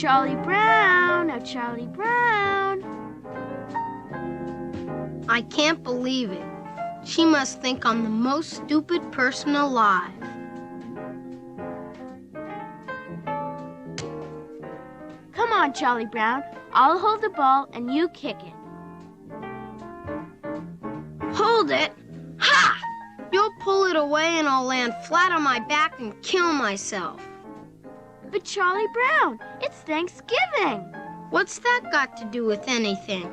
Charlie Brown, now Charlie Brown. I can't believe it. She must think I'm the most stupid person alive. Come on, Charlie Brown. I'll hold the ball and you kick it. Hold it? Ha! You'll pull it away and I'll land flat on my back and kill myself. But Charlie Brown, it's Thanksgiving. What's that got to do with anything?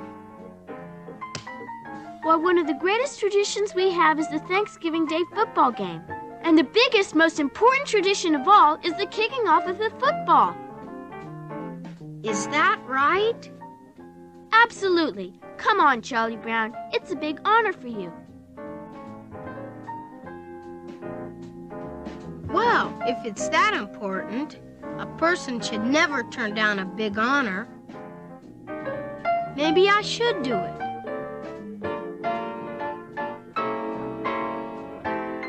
Well, one of the greatest traditions we have is the Thanksgiving Day football game. And the biggest, most important tradition of all is the kicking off of the football. Is that right? Absolutely. Come on, Charlie Brown. It's a big honor for you. Well, if it's that important, a person should never turn down a big honor. Maybe I should do it.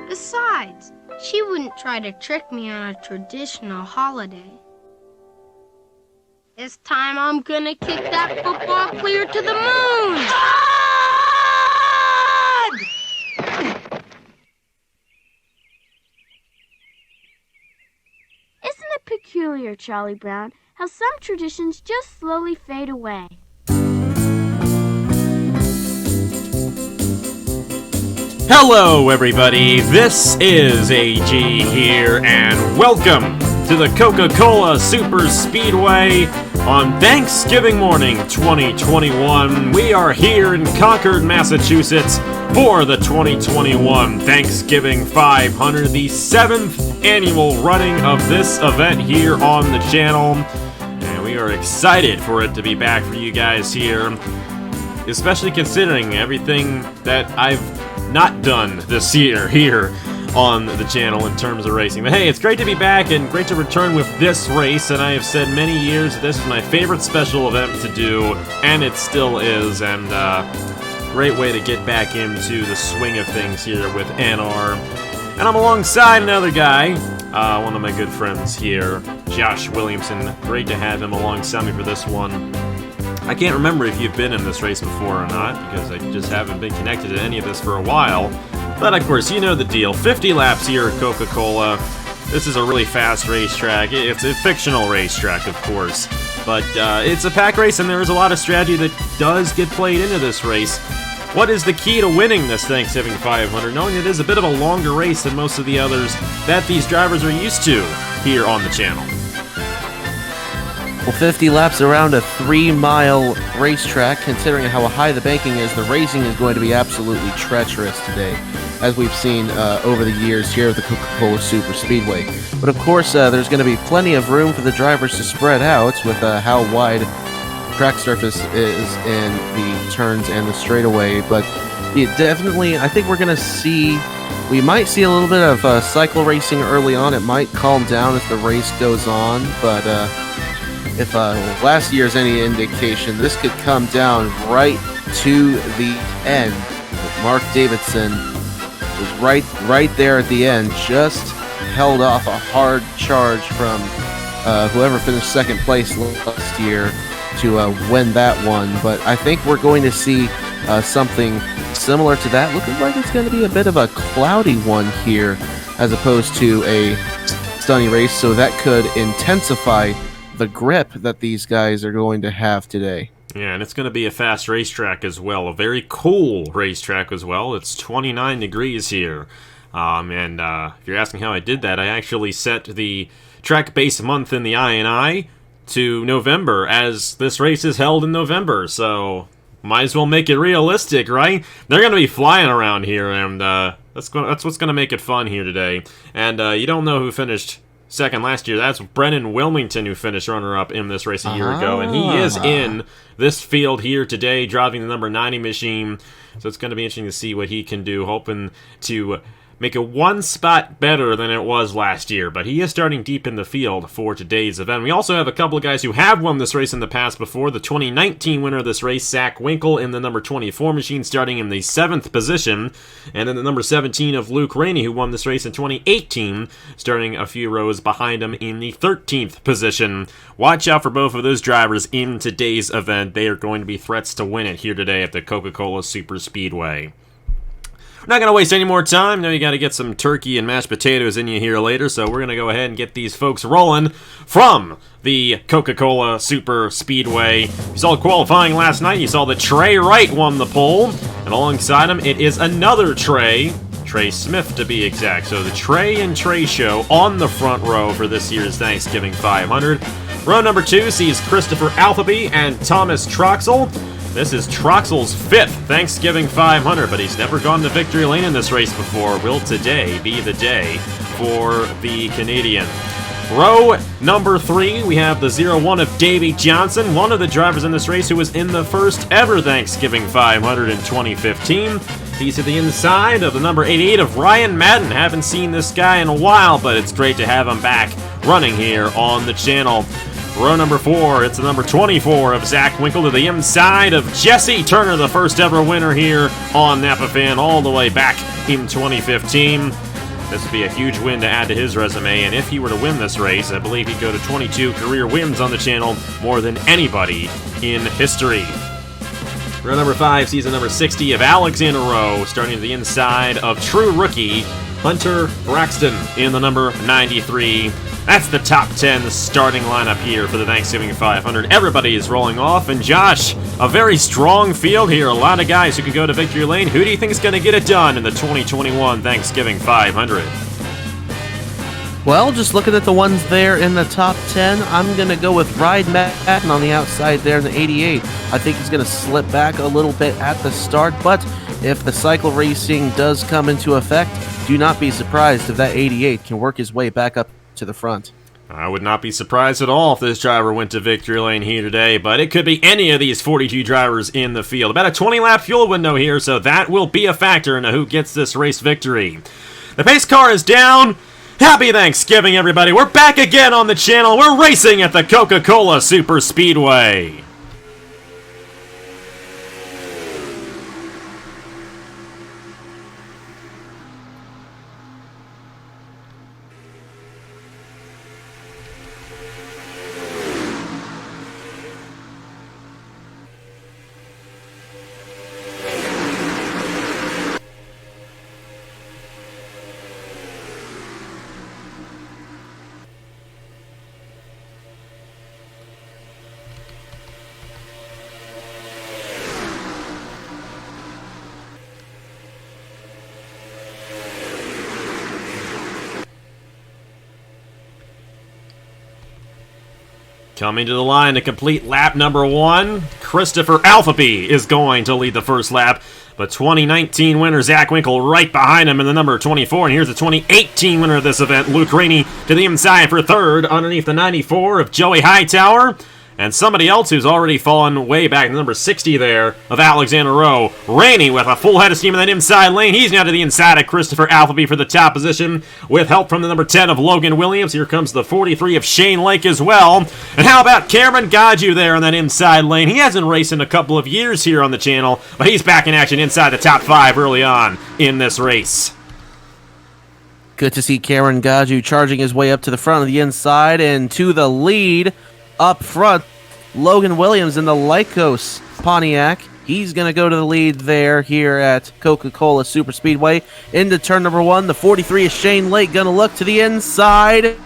Besides, she wouldn't try to trick me on a traditional holiday. This time I'm gonna kick that football clear to the moon! Isn't it peculiar, Charlie Brown, how some traditions just slowly fade away? Hello, everybody. This is AG here, and welcome to the Coca-Cola Superspeedway on Thanksgiving morning 2021. We are here in Concord, Massachusetts for the 2021 Thanksgiving 500, the 7th annual running of this event here on the channel. And we are excited for it to be back for you guys here, especially considering everything that I've not done this year here on the channel in terms of racing. But hey, it's great to be back and great to return with this race, and I have said many years that this is my favorite special event to do, and it still is, and great way to get back into the swing of things here with NR. And I'm alongside another guy, one of my good friends here, Josh Williamson. Great to have him alongside me for this one. I can't remember if you've been in this race before or not, because I just haven't been connected to any of this for a while. But of course, you know the deal. 50 laps here at Coca-Cola. This is a really fast racetrack. It's a fictional racetrack, of course. But it's a pack race, and there is a lot of strategy that does get played into this race. What is the key to winning this Thanksgiving 500, knowing it is a bit of a longer race than most of the others that these drivers are used to here on the channel? Well, 50 laps around a 3-mile racetrack, considering how high the banking is, the racing is going to be absolutely treacherous today, as we've seen over the years here at the Coca-Cola Superspeedway. But of course, there's going to be plenty of room for the drivers to spread out with how wide track surface is in the turns and the straightaway. But definitely, I think we might see a little bit of cycle racing early on. It might calm down as the race goes on, but if last year's any indication, this could come down right to the end. Mark Davidson was right there at the end, just held off a hard charge from whoever finished second place last year to win that one. But I think we're going to see something similar to that. Looking like it's going to be a bit of a cloudy one here as opposed to a sunny race, so that could intensify the grip that these guys are going to have today. Yeah, and it's going to be a fast racetrack as well, a very cool racetrack as well. It's 29 degrees here, and if you're asking how I did that, I actually set the track base month in the INI to November, as this race is held in November, so might as well make it realistic, right? They're going to be flying around here, and that's what's going to make it fun here today. And you don't know who finished second last year. That's Brennan Wilmington, who finished runner-up in this race a year ago, and he is in this field here today, driving the number 90 machine, so it's going to be interesting to see what he can do, hoping to make it one spot better than it was last year, but he is starting deep in the field for today's event. We also have a couple of guys who have won this race in the past before. The 2019 winner of this race, Zach Winkle, in the number 24 machine, starting in the 7th position, and then the number 17 of Luke Rainey, who won this race in 2018, starting a few rows behind him in the 13th position. Watch out for both of those drivers in today's event. They are going to be threats to win it here today at the Coca-Cola Superspeedway. We're not going to waste any more time. Now you got to get some turkey and mashed potatoes in you here later, so we're going to go ahead and get these folks rolling from the Coca-Cola Superspeedway. You saw qualifying last night. You saw that Trey Wright won the pole, and alongside him it is another Trey Smith to be exact. So the Trey and Trey show on the front row for this year's Thanksgiving 500. Row number 2 sees Christopher Alphaby and Thomas Troxel. This is Troxel's 5th Thanksgiving 500, but he's never gone to victory lane in this race before. Will today be the day for the Canadian? Row number 3, we have the 0-1 of Davey Johnson, one of the drivers in this race who was in the first ever Thanksgiving 500 in 2015. He's to the inside of the number 88 of Ryan Madden. Haven't seen this guy in a while, but it's great to have him back running here on the channel. Row number 4, it's the number 24 of Zach Winkle to the inside of Jesse Turner, the first ever winner here on Napa Fan, all the way back in 2015. This would be a huge win to add to his resume, and if he were to win this race, I believe he'd go to 22 career wins on the channel, more than anybody in history. Row number 5, season number 60 of Alexander Rowe, starting to the inside of true rookie Hunter Braxton in the number 93. That's the top 10 starting lineup here for the Thanksgiving 500. Everybody is rolling off, and Josh, a very strong field here. A lot of guys who can go to victory lane. Who do you think is going to get it done in the 2021 Thanksgiving 500? Well, just looking at the ones there in the top 10, I'm going to go with Ryan Madden on the outside there in the 88. I think he's going to slip back a little bit at the start, but if the cycle racing does come into effect, do not be surprised if that 88 can work his way back up to the front. I would not be surprised at all if this driver went to victory lane here today, but it could be any of these 42 drivers in the field. About a 20-lap fuel window here, so that will be a factor into who gets this race victory. The pace car is down. Happy Thanksgiving, everybody. We're back again on the channel. We're racing at the Coca-Cola Superspeedway. Coming to the line to complete lap number 1, Christopher Alphaby is going to lead the first lap. But 2019 winner Zach Winkle right behind him in the number 24. And here's the 2018 winner of this event, Luke Rainey, to the inside for third underneath the 94 of Joey Hightower. And somebody else who's already fallen way back, the number 60 there of Alexander Rowe. Rainey with a full head of steam in that inside lane. He's now to the inside of Christopher Alphaby for the top position with help from the number 10 of Logan Williams. Here comes the 43 of Shane Lake as well. And how about Cameron Godju there in that inside lane? He hasn't raced in a couple of years here on the channel, but he's back in action inside the top 5 early on in this race. Good to see Cameron Godju charging his way up to the front of the inside and to the lead. Up front, Logan Williams in the Lycos Pontiac. He's going to go to the lead there here at Coca-Cola Superspeedway. Into turn number 1, the 43 is Shane Lake going to look to the inside.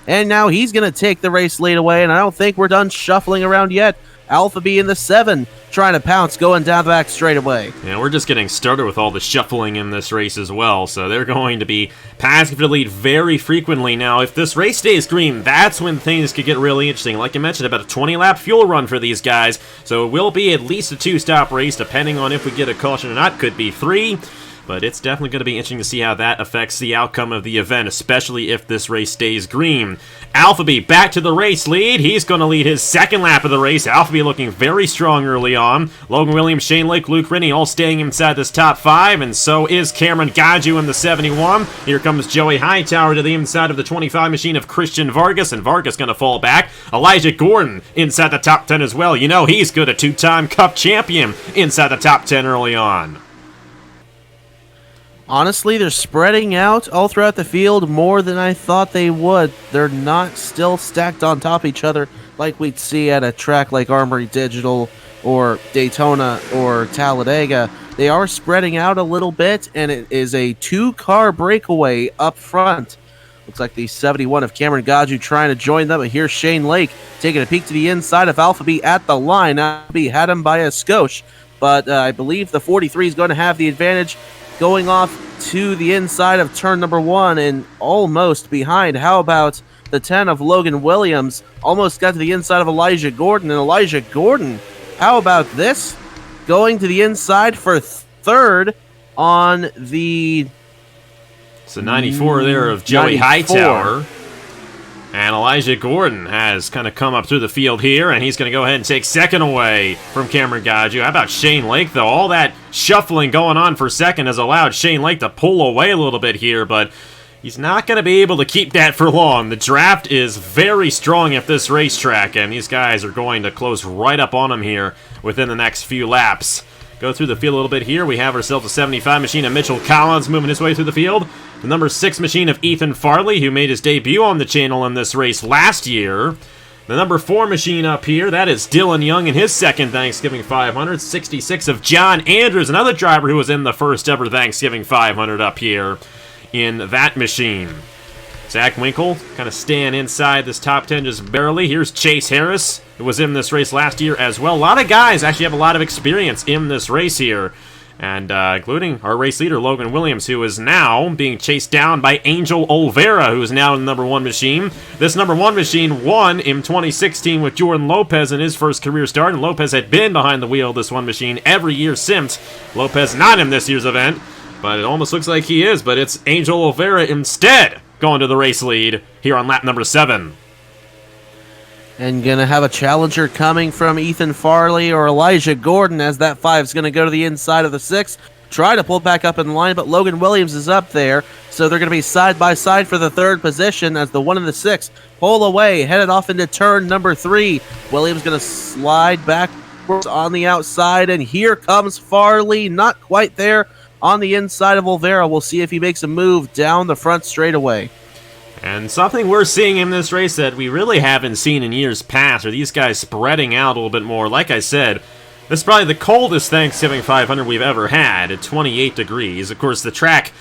And now he's going to take the race lead away, and I don't think we're done shuffling around yet. Alphaby in the 7, trying to pounce, going down the back straightaway. Yeah, we're just getting started with all the shuffling in this race as well, so they're going to be passing for the lead very frequently. Now, if this race stays green, that's when things could get really interesting. Like I mentioned, about a 20-lap fuel run for these guys, so it will be at least a 2-stop race, depending on if we get a caution or not. Could be 3. But it's definitely going to be interesting to see how that affects the outcome of the event, especially if this race stays green. Alphabet back to the race lead. He's going to lead his second lap of the race. Alphabet looking very strong early on. Logan Williams, Shane Lake, Luke Rennie all staying inside this top 5, and so is Cameron Gaju in the 71. Here comes Joey Hightower to the inside of the 25 machine of Christian Vargas, and Vargas going to fall back. Elijah Gordon inside the top 10 as well. You know he's good, a 2-time Cup champion inside the top 10 early on. Honestly, they're spreading out all throughout the field more than I thought they would. They're not still stacked on top of each other like we'd see at a track like Armory Digital or Daytona or Talladega. They are spreading out a little bit, and it is a 2-car breakaway up front. Looks like the 71 of Cameron Gaju trying to join them, but here's Shane Lake taking a peek to the inside of Alphabet at the line. Alphabet had him by a skosh, but I believe the 43 is going to have the advantage, going off to the inside of turn number 1 and almost behind. How about the 10 of Logan Williams? Almost got to the inside of Elijah Gordon, and Elijah Gordon, how about this? Going to the inside for third on the... It's the 94 there of Joey 94. Hightower. And Elijah Gordon has kind of come up through the field here, and he's going to go ahead and take second away from Cameron Gaju. How about Shane Lake, though? All that shuffling going on for second has allowed Shane Lake to pull away a little bit here, but he's not going to be able to keep that for long. The draft is very strong at this racetrack, and these guys are going to close right up on him here within the next few laps. Go through the field a little bit here. We have ourselves a 75 machine of Mitchell Collins moving his way through the field. The number 6 machine of Ethan Farley, who made his debut on the channel in this race last year. The number 4 machine up here, that is Dylan Young in his second Thanksgiving 500. 66 of John Andrews, another driver who was in the first ever Thanksgiving 500 up here in that machine. Zach Winkle kind of staying inside this top 10 just barely. Here's Chase Harris, who was in this race last year as well. A lot of guys actually have a lot of experience in this race here, and including our race leader, Logan Williams, who is now being chased down by Angel Olvera, who is now in the number 1 machine. This number 1 machine won in 2016 with Jordan Lopez in his first career start, and Lopez had been behind the wheel of this 1 machine every year since. Lopez not in this year's event, but it almost looks like he is, but it's Angel Olvera instead going to the race lead here on lap number 7. And going to have a challenger coming from Ethan Farley or Elijah Gordon, as that 5 is going to go to the inside of the 6. Try to pull back up in line, but Logan Williams is up there, so they're going to be side by side for the 3rd position as the 1 and the 6 pull away, headed off into turn number 3. Williams going to slide backwards on the outside, and here comes Farley, not quite there on the inside of Olvera. We'll see if he makes a move down the front straightaway. And something we're seeing in this race that we really haven't seen in years past are these guys spreading out a little bit more. Like I said, this is probably the coldest Thanksgiving 500 we've ever had at 28 degrees. Of course, the track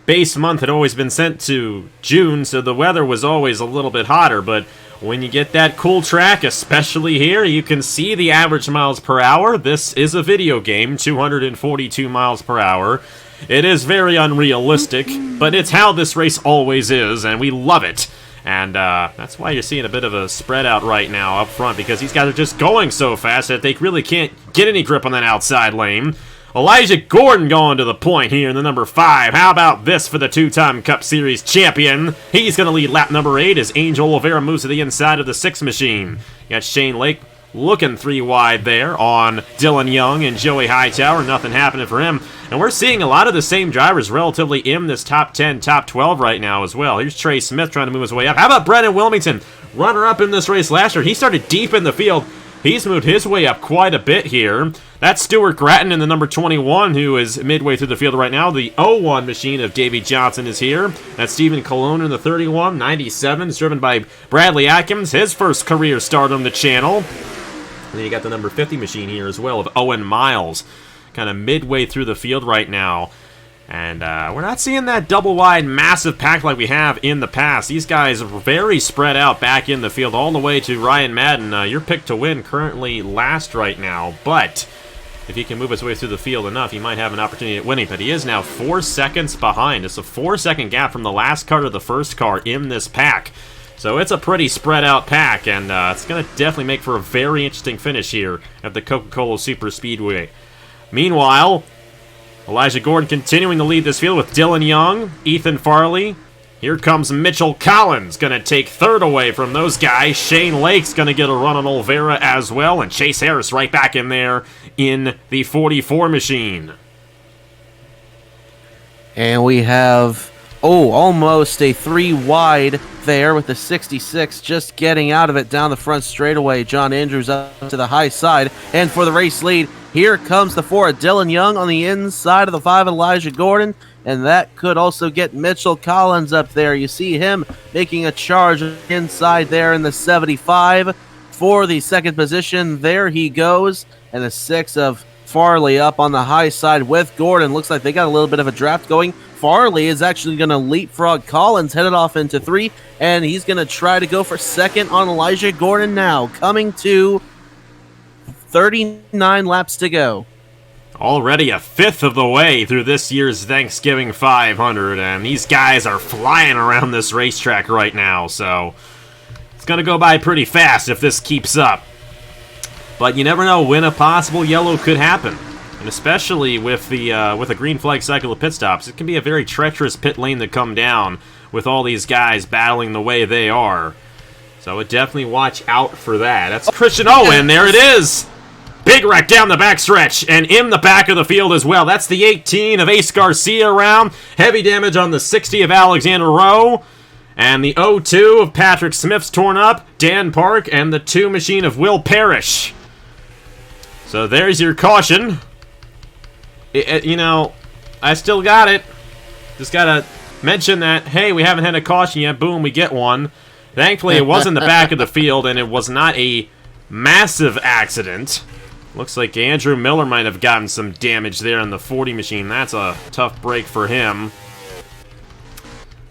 base month had always been sent to June, so the weather was always a little bit hotter, but when you get that cool track, especially here, you can see the average miles per hour. This is a video game, 242 miles per hour. It is very unrealistic, but it's how this race always is, and we love it. And that's why you're seeing a bit of a spread out right now up front, because these guys are just going so fast that they really can't get any grip on that outside lane. Elijah Gordon going to the point here in the number 5. How about this for the 2-time Cup Series champion? He's going to lead lap number 8 as Angel Olvera moves to the inside of the 6 machine. You got Shane Lake looking 3 wide there on Dylan Young and Joey Hightower. Nothing happening for him. And we're seeing a lot of the same drivers relatively in this top 10, top 12 right now as well. Here's Trey Smith trying to move his way up. How about Brennan Wilmington? Runner-up in this race last year. He started deep in the field. He's moved his way up quite a bit here. That's Stuart Gratton in the number 21, who is midway through the field right now. The 01 machine of Davey Johnson is here. That's Stephen Colon in the 31. 97 is driven by Bradley Atkins, his first career start on the channel. And then you got the number 50 machine here as well of Owen Miles, kind of midway through the field right now. And we're not seeing that double-wide massive pack like we have in the past. These guys are very spread out back in the field, all the way to Ryan Madden. Your pick to win, currently last right now. But if he can move his way through the field enough, he might have an opportunity at winning. But he is now 4 seconds behind. It's a 4-second gap from the last car to the first car in this pack. So it's a pretty spread out pack, and it's going to definitely make for a very interesting finish here at the Coca-Cola Superspeedway. Meanwhile, Elijah Gordon continuing to lead this field with Dylan Young, Ethan Farley. Here comes Mitchell Collins, going to take third away from those guys. Shane Lake's going to get a run on Olvera as well, and Chase Harris right back in there in the 44 machine. And we have, almost a 3 wide there with the 66 just getting out of it down the front straightaway. John Andrews up to the high side, and for the race lead, here comes the 4 of Dylan Young on the inside of the 5 Elijah Gordon, and that could also get Mitchell Collins up there. You see him making a charge inside there in the 75 for the second position. There he goes, and the 6 of Farley up on the high side with Gordon. Looks like they got a little bit of a draft going. Farley is actually going to leapfrog Collins, headed off into 3, and he's going to try to go for second on Elijah Gordon now, coming to 39 laps to go. Already a fifth of the way through this year's Thanksgiving 500, and these guys are flying around this racetrack right now, so it's going to go by pretty fast if this keeps up. But you never know when a possible yellow could happen. And especially with a green flag cycle of pit stops, it can be a very treacherous pit lane to come down with all these guys battling the way they are. So I would definitely watch out for that. That's Christian Owen. There it is. Big wreck down the backstretch and in the back of the field as well. That's the 18 of Ace Garcia around. Heavy damage on the 60 of Alexander Rowe. And the 02 of Patrick Smith's torn up. Dan Park and the 2 machine of Will Parrish. So there's your caution. You know, I still got it. Just gotta mention that, hey, we haven't had a caution yet. Boom, we get one. Thankfully, it was in the back of the field, and it was not a massive accident. Looks like Andrew Miller might have gotten some damage there in the 40 machine. That's a tough break for him.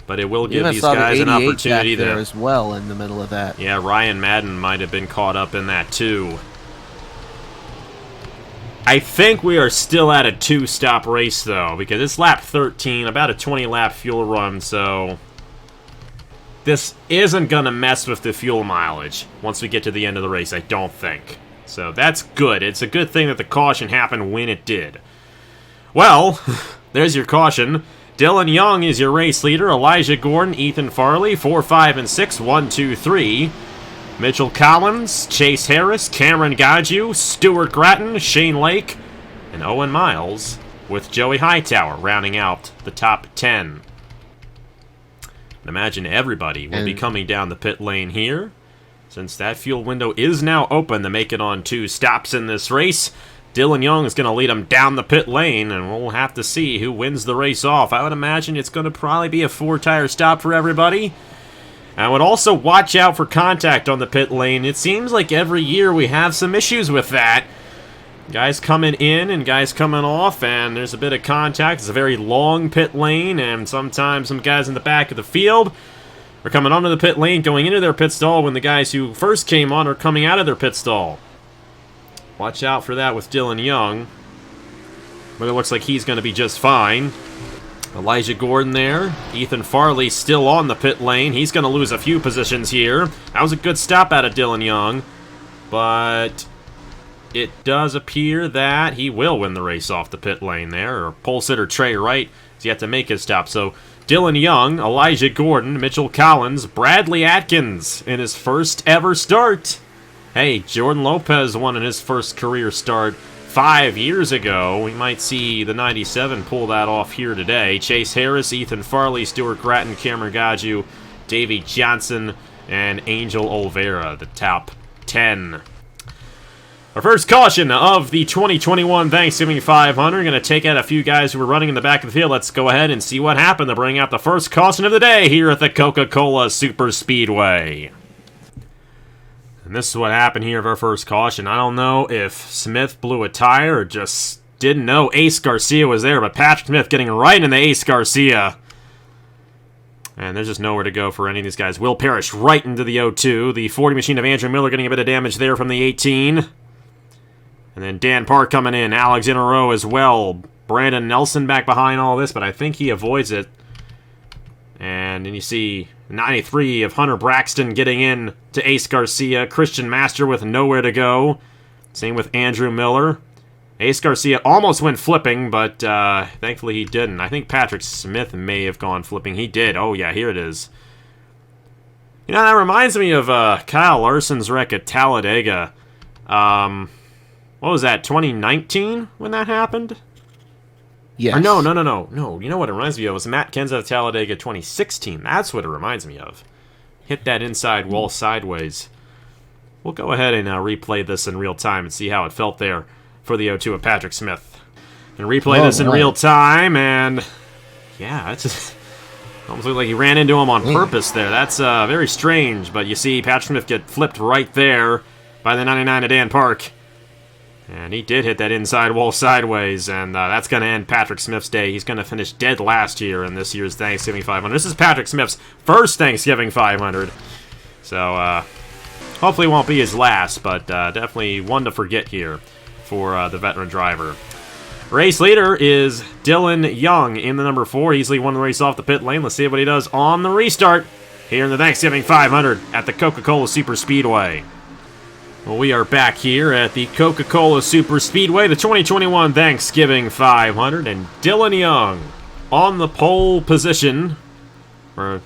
But it will give these guys an opportunity there as well in the middle of that. Yeah, Ryan Madden might have been caught up in that too. I think we are still at a 2-stop race, though, because it's lap 13, about a 20-lap fuel run, so this isn't going to mess with the fuel mileage once we get to the end of the race, I don't think. So that's good. It's a good thing that the caution happened when it did. Well, there's your caution. Dylan Young is your race leader. Elijah Gordon, Ethan Farley, 4, 5, and 6, 1, 2, 3. Mitchell Collins, Chase Harris, Cameron Gaju, Stuart Gratton, Shane Lake, and Owen Miles, with Joey Hightower rounding out the top 10. And imagine everybody will be coming down the pit lane here, since that fuel window is now open to make it on 2 stops in this race. Dylan Young is going to lead them down the pit lane, and we'll have to see who wins the race off. I would imagine it's going to probably be a 4-tire stop for everybody. I would also watch out for contact on the pit lane. It seems like every year we have some issues with that. Guys coming in and guys coming off, and there's a bit of contact. It's a very long pit lane, and sometimes some guys in the back of the field are coming onto the pit lane, going into their pit stall when the guys who first came on are coming out of their pit stall. Watch out for that with Dylan Young. But it looks like he's going to be just fine. Elijah Gordon there. Ethan Farley still on the pit lane. He's going to lose a few positions here. That was a good stop out of Dylan Young. But it does appear that he will win the race off the pit lane there. Or pole sitter Trey Wright has yet to make his stop. So Dylan Young, Elijah Gordon, Mitchell Collins, Bradley Atkins in his first ever start. Hey, Jordan Lopez won in his first career start 5 years ago. We might see the 97 pull that off here today. Chase Harris, Ethan Farley, Stuart Gratton, Cameron Gaju, Davey Johnson, and Angel Olvera, the top 10. Our first caution of the 2021 Thanksgiving 500. Going to take out a few guys who were running in the back of the field. Let's go ahead and see what happened to bring out the first caution of the day here at the Coca-Cola Superspeedway. And this is what happened here of our first caution. I don't know if Smith blew a tire or just didn't know Ace Garcia was there, but Patrick Smith getting right into Ace Garcia. And there's just nowhere to go for any of these guys. Will Parrish right into the 0-2. The 40 machine of Andrew Miller getting a bit of damage there from the 18. And then Dan Park coming in. Alexander Rowe as well. Brandon Nelson back behind all this, but I think he avoids it. And then you see 93 of Hunter Braxton getting in to Ace Garcia. Christian Master with nowhere to go. Same with Andrew Miller. Ace Garcia almost went flipping, but thankfully he didn't. I think Patrick Smith may have gone flipping. He did. Oh, yeah, here it is. You know, that reminds me of Kyle Larson's wreck at Talladega. What was that, 2019 when that happened? Yes. Or no. You know what it reminds me of? It was Matt Kenseth at Talladega 2016. That's what it reminds me of. Hit that inside wall sideways. We'll go ahead and replay this in real time and see how it felt there for the 0-2 of Patrick Smith. And replay this in real time, and yeah, it's just almost looked like he ran into him on purpose there. That's very strange, but you see Patrick Smith get flipped right there by the 99 of Dan Park. And he did hit that inside wall sideways, and that's going to end Patrick Smith's day. He's going to finish dead last year in this year's Thanksgiving 500. This is Patrick Smith's first Thanksgiving 500. So, hopefully it won't be his last, but definitely one to forget here for the veteran driver. Race leader is Dylan Young in the number 4. Easily won the race off the pit lane. Let's see what he does on the restart here in the Thanksgiving 500 at the Coca-Cola Superspeedway. Well, we are back here at the Coca-Cola Superspeedway, the 2021 Thanksgiving 500, and Dylan Young on the pole position, or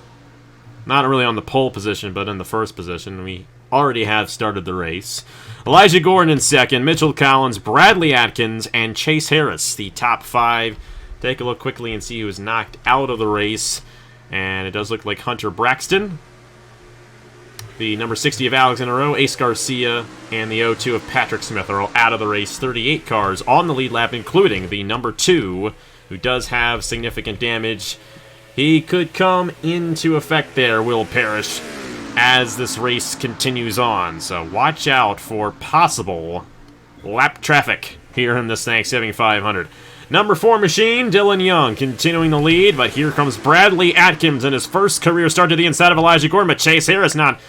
not really on the pole position, but in the first position. We already have started the race. Elijah Gordon in second, Mitchell Collins, Bradley Atkins, and Chase Harris, the top 5. Take a look quickly and see who was knocked out of the race, and it does look like Hunter Braxton, the number 60 of Alex in a row, Ace Garcia, and the 0-2 of Patrick Smith are all out of the race. 38 cars on the lead lap, including the number 2, who does have significant damage. He could come into effect there, Will Parrish, as this race continues on. So watch out for possible lap traffic here in this Thanksgiving 500. Number 4 machine, Dylan Young, continuing the lead, but here comes Bradley Atkins in his first career start to the inside of Elijah Gordon, but Chase Harris not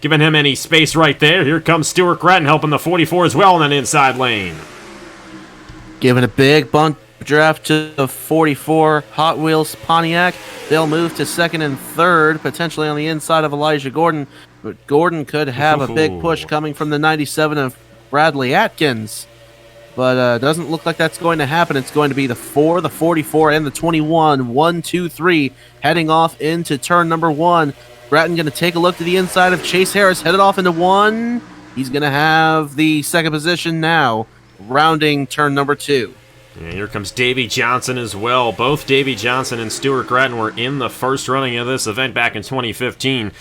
giving him any space right there. Here comes Stuart Gratton helping the 44 as well in that inside lane. Giving a big bunt draft to the 44 Hot Wheels Pontiac. They'll move to second and third, potentially on the inside of Elijah Gordon. But Gordon could have a big push coming from the 97 of Bradley Atkins. But doesn't look like that's going to happen. It's going to be the 4, the 44, and the 21. 1, 2, 3 heading off into turn number 1. Bratton going to take a look to the inside of Chase Harris, headed off into 1. He's going to have the second position now, rounding turn number 2. And here comes Davey Johnson as well. Both Davey Johnson and Stuart Gratton were in the first running of this event back in 2015.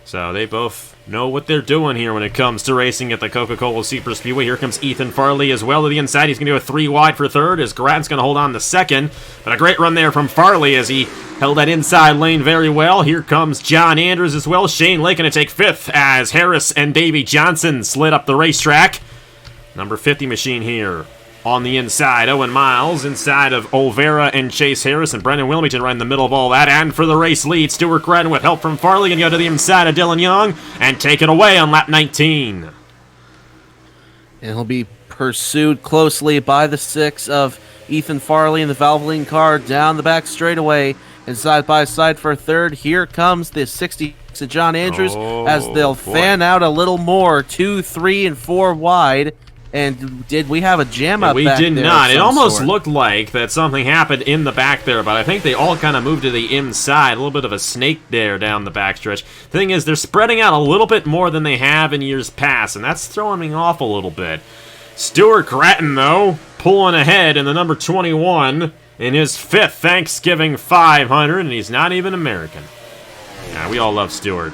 So they both know what they're doing here when it comes to racing at the Coca-Cola Superspeedway. Here comes Ethan Farley as well to the inside. He's going to do a 3 wide for third as Gratton's going to hold on to second. But a great run there from Farley as he held that inside lane very well. Here comes John Andrews as well. Shane Lake going to take 5th as Harris and Davey Johnson slid up the racetrack. Number 50 machine here on the inside. Owen Miles inside of Olvera and Chase Harris, and Brendan Wilmington right in the middle of all that. And for the race lead, Stuart Gratton with help from Farley going to go to the inside of Dylan Young and take it away on lap 19. And he'll be pursued closely by the 6 of Ethan Farley in the Valvoline car down the back straightaway. And side by side for third, here comes the 66 of John Andrews as they'll fan out a little more. 2, 3, and 4 wide. And did we have a jam up back there? We did not. It almost looked like that something happened in the back there, but I think they all kind of moved to the inside. A little bit of a snake there down the backstretch. Thing is, they're spreading out a little bit more than they have in years past, and that's throwing me off a little bit. Stuart Gratton, though, pulling ahead in the number 21 in his 5th Thanksgiving 500, and he's not even American. Yeah, we all love Stuart.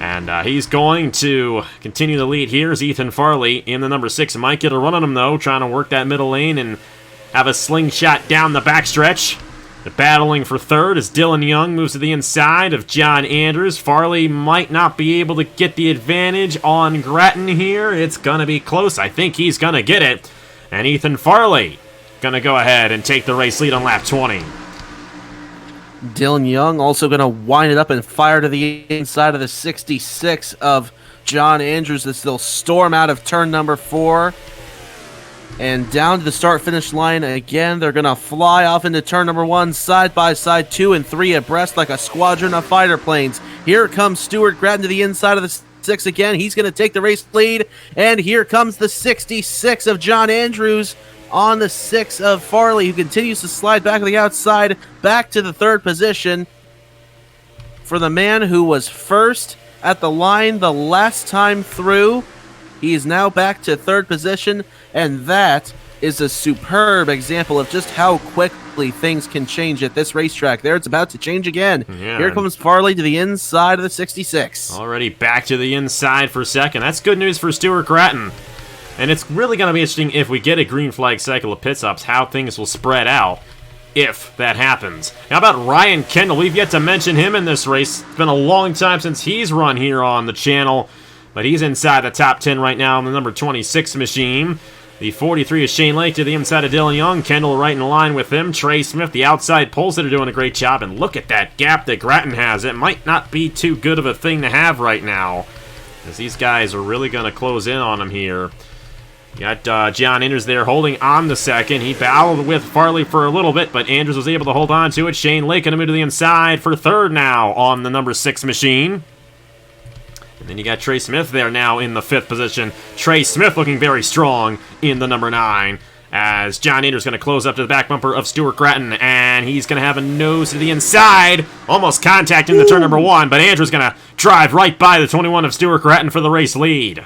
And he's going to continue the lead here as Ethan Farley in the number 6. Might get a run on him, though, trying to work that middle lane and have a slingshot down the backstretch. The battling for third as Dylan Young moves to the inside of John Andrews. Farley might not be able to get the advantage on Gratton here. It's going to be close. I think he's going to get it. And Ethan Farley going to go ahead and take the race lead on lap 20. Dylan Young also going to wind it up and fire to the inside of the 66 of John Andrews as they'll storm out of turn number 4. And down to the start-finish line again. They're going to fly off into turn number 1, side by side, 2 and 3 abreast like a squadron of fighter planes. Here comes Stuart Gratton to the inside of the 6 again. He's going to take the race lead. And here comes the 66 of John Andrews on the 6 of Farley, who continues to slide back to the outside, back to the 3rd position for the man who was first at the line the last time through. He is now back to 3rd position, and that is a superb example of just how quickly things can change at this racetrack. There, it's about to change again. Yeah. Here comes Farley to the inside of the 66. Already back to the inside for second. That's good news for Stuart Grattan. And it's really going to be interesting if we get a green flag cycle of pit stops, how things will spread out if that happens. How about Ryan Kendall? We've yet to mention him in this race. It's been a long time since he's run here on the channel, but he's inside the top 10 right now on the number 26 machine. The 43 is Shane Lake to the inside of Dylan Young. Kendall right in line with him. Trey Smith, the outside pulls that are doing a great job. And look at that gap that Grattan has. It might not be too good of a thing to have right now, as these guys are really going to close in on him here. You got John Andrews there holding on the second. He battled with Farley for a little bit, but Andrews was able to hold on to it. Shane Lake going to move to the inside for 3rd now on the number 6 machine. And then you got Trey Smith there now in the 5th position. Trey Smith looking very strong in the number 9, as John Andrews going to close up to the back bumper of Stuart Grattan, and he's going to have a nose to the inside, almost contacting the turn number 1, but Andrews going to drive right by the 21 of Stuart Grattan for the race lead.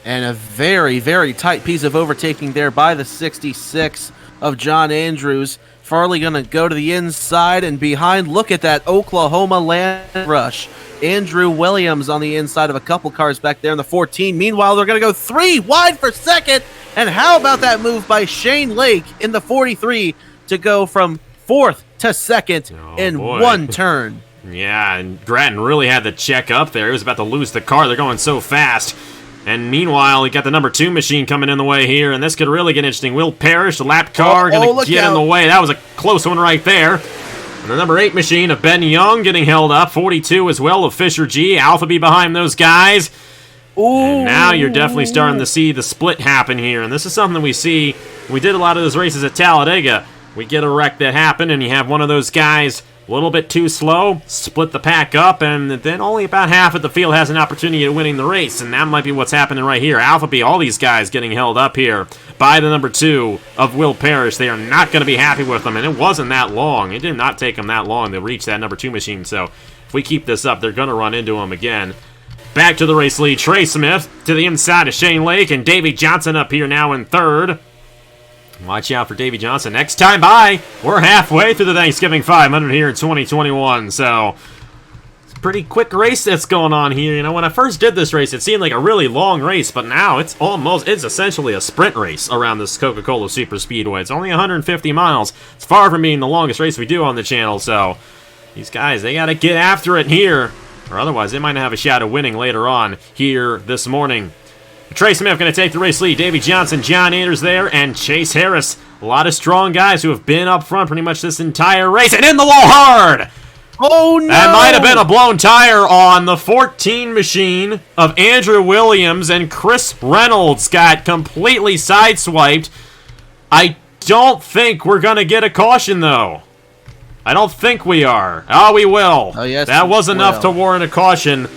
And a very, very tight piece of overtaking there by the 66 of John Andrews. Farley going to go to the inside and behind. Look at that Oklahoma land rush. Andrew Williams on the inside of a couple cars back there in the 14. Meanwhile, they're going to go 3 wide for second. And how about that move by Shane Lake in the 43 to go from 4th to 2nd in one turn? Yeah, and Grattan really had to check up there. He was about to lose the car. They're going so fast. And meanwhile, he got the number 2 machine coming in the way here, and this could really get interesting. Will Parrish, the lap car, going to get in the way. That was a close one right there. And the number 8 machine of Ben Young getting held up. 42 as well of Fisher G. Alpha B behind those guys. And now you're definitely starting to see the split happen here. And this is something we see. We did a lot of those races at Talladega. We get a wreck that happened, and you have one of those guys a little bit too slow, split the pack up, and then only about half of the field has an opportunity at winning the race, and that might be what's happening right here. Alpha B, all these guys getting held up here by the number 2 of Will Parrish. They are not going to be happy with them, and it wasn't that long. It did not take them that long to reach that number 2 machine, so if we keep this up, they're going to run into them again. Back to the race lead, Trey Smith to the inside of Shane Lake, and Davey Johnson up here now in 3rd. Watch out for Davey Johnson. Next time by, we're halfway through the Thanksgiving 500 here in 2021. So, it's a pretty quick race that's going on here. You know, when I first did this race, it seemed like a really long race, but now it's essentially a sprint race around this Coca-Cola Superspeedway. It's only 150 miles. It's far from being the longest race we do on the channel, so these guys, they got to get after it here, or otherwise they might not have a shot at winning later on here this morning. Trey Smith going to take the race lead. Davey Johnson, John Andrews there, and Chase Harris. A lot of strong guys who have been up front pretty much this entire race. And in the wall hard! Oh, no! That might have been a blown tire on the 14 machine of Andrew Williams, and Chris Reynolds got completely sideswiped. I don't think we're going to get a caution, though. I don't think we are. Oh, we will. Oh, yes, that was enough to warrant a caution.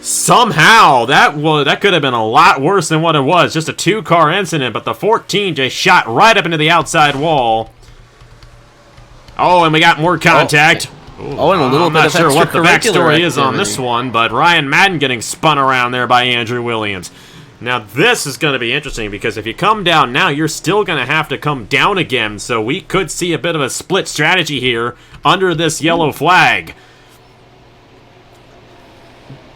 Somehow, that could have been a lot worse than what it was. Just a 2-car incident, but the 14 just shot right up into the outside wall. Oh, and we got more contact. And a little I'm bit not of sure what the backstory is on activity. this one, but Ryan Madden getting spun around there by Andrew Williams. Now, this is going to be interesting, because if you come down now, you're still going to have to come down again, so we could see a bit of a split strategy here under this yellow flag.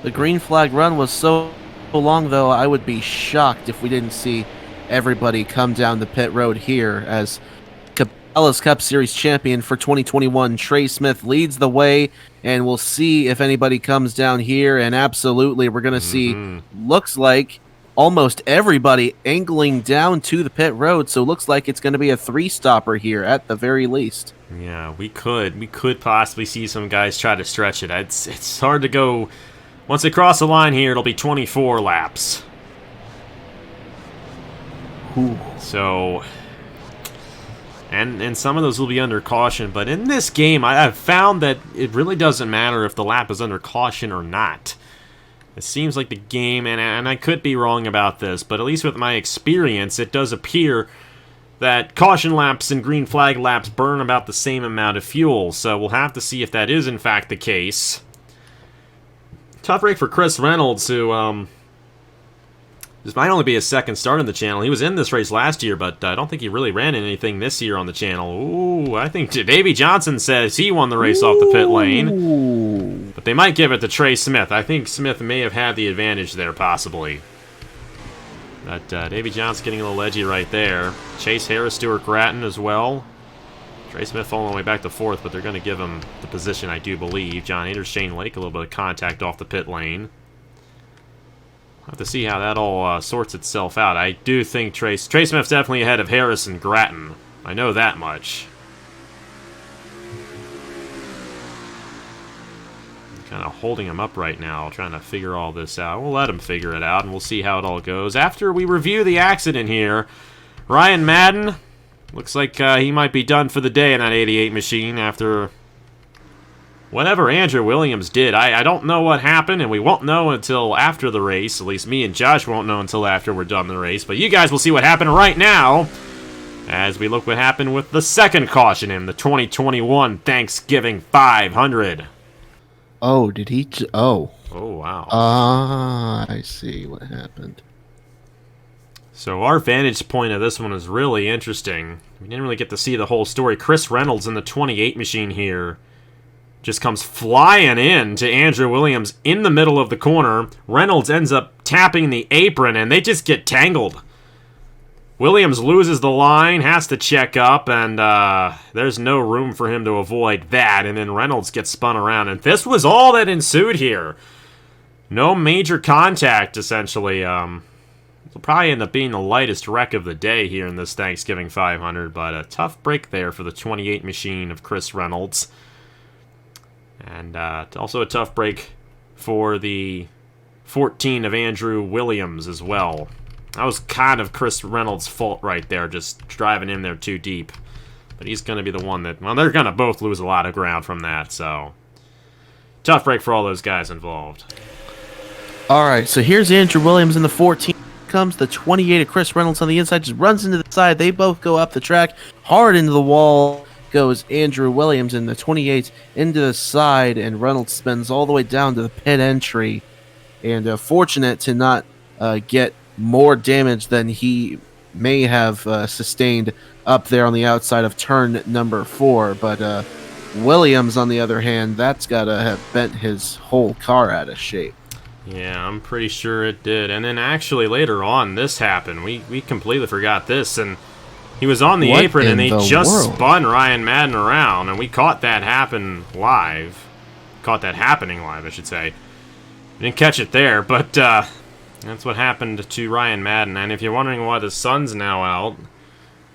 The green flag run was so long, though, I would be shocked if we didn't see everybody come down the pit road here, as Cabela's Cup Series champion for 2021, Trey Smith, leads the way, and we'll see if anybody comes down here, and absolutely we're going to see, looks like, almost everybody angling down to the pit road, so looks like it's going to be a 3-stopper here at the very least. Yeah, we could possibly see some guys try to stretch it. It's hard to go. Once they cross the line here, it'll be 24 laps. Ooh. So, and some of those will be under caution, but in this game, I've found that it really doesn't matter if the lap is under caution or not. It seems like the game, and I could be wrong about this, but at least with my experience, it does appear that caution laps and green flag laps burn about the same amount of fuel, so we'll have to see if that is in fact the case. Tough break for Chris Reynolds, who, this might only be his second start on the channel. He was in this race last year, but I don't think he really ran anything this year on the channel. Ooh, I think Davey Johnson says he won the race off the pit lane. But they might give it to Trey Smith. I think Smith may have had the advantage there, possibly. But Davey Johnson getting a little edgy right there. Chase Harris, Stuart Gratton as well. Trey Smith falling all the way back to fourth, but they're going to give him the position, I do believe. John Andrews, Shane Lake, a little bit of contact off the pit lane. We'll have to see how that all sorts itself out. I do think Trey Smith's definitely ahead of Harris and Gratton. I know that much. Kind of holding him up right now, trying to figure all this out. We'll let him figure it out, and we'll see how it all goes. After we review the accident here, Ryan Madden, looks like he might be done for the day in that 88 machine after whatever Andrew Williams did. I don't know what happened, and we won't know until after the race. At least me and Josh won't know until after we're done the race. But you guys will see what happened right now as we look what happened with the second caution in the 2021 Thanksgiving 500. Oh, did he? Oh, wow. I see what happened. So our vantage point of this one is really interesting. We didn't really get to see the whole story. Chris Reynolds in the 28 machine here just comes flying in to Andrew Williams in the middle of the corner. Reynolds ends up tapping the apron, and they just get tangled. Williams loses the line, has to check up, and there's no room for him to avoid that, and then Reynolds gets spun around, and this was all that ensued here. No major contact, essentially. It'll probably end up being the lightest wreck of the day here in this Thanksgiving 500, but a tough break there for the 28 machine of Chris Reynolds. And also a tough break for the 14 of Andrew Williams as well. That was kind of Chris Reynolds' fault right there, just driving in there too deep. But he's going to be the one that, well, they're going to both lose a lot of ground from that, so tough break for all those guys involved. All right, so here's Andrew Williams in the 14. Comes the 28 of Chris Reynolds on the inside, just runs into the side. They both go up the track, hard into the wall goes Andrew Williams in the 28 into the side, and Reynolds spins all the way down to the pit entry. And fortunate to not get more damage than he may have sustained up there on the outside of turn number 4. But Williams, on the other hand, that's got to have bent his whole car out of shape. Yeah, I'm pretty sure it did. And then actually later on, this happened. We completely forgot this, and he was on the apron, and they just spun Ryan Madden around, and we caught that happen live. Caught that happening live, I should say. Didn't catch it there, but that's what happened to Ryan Madden. And if you're wondering why the sun's now out,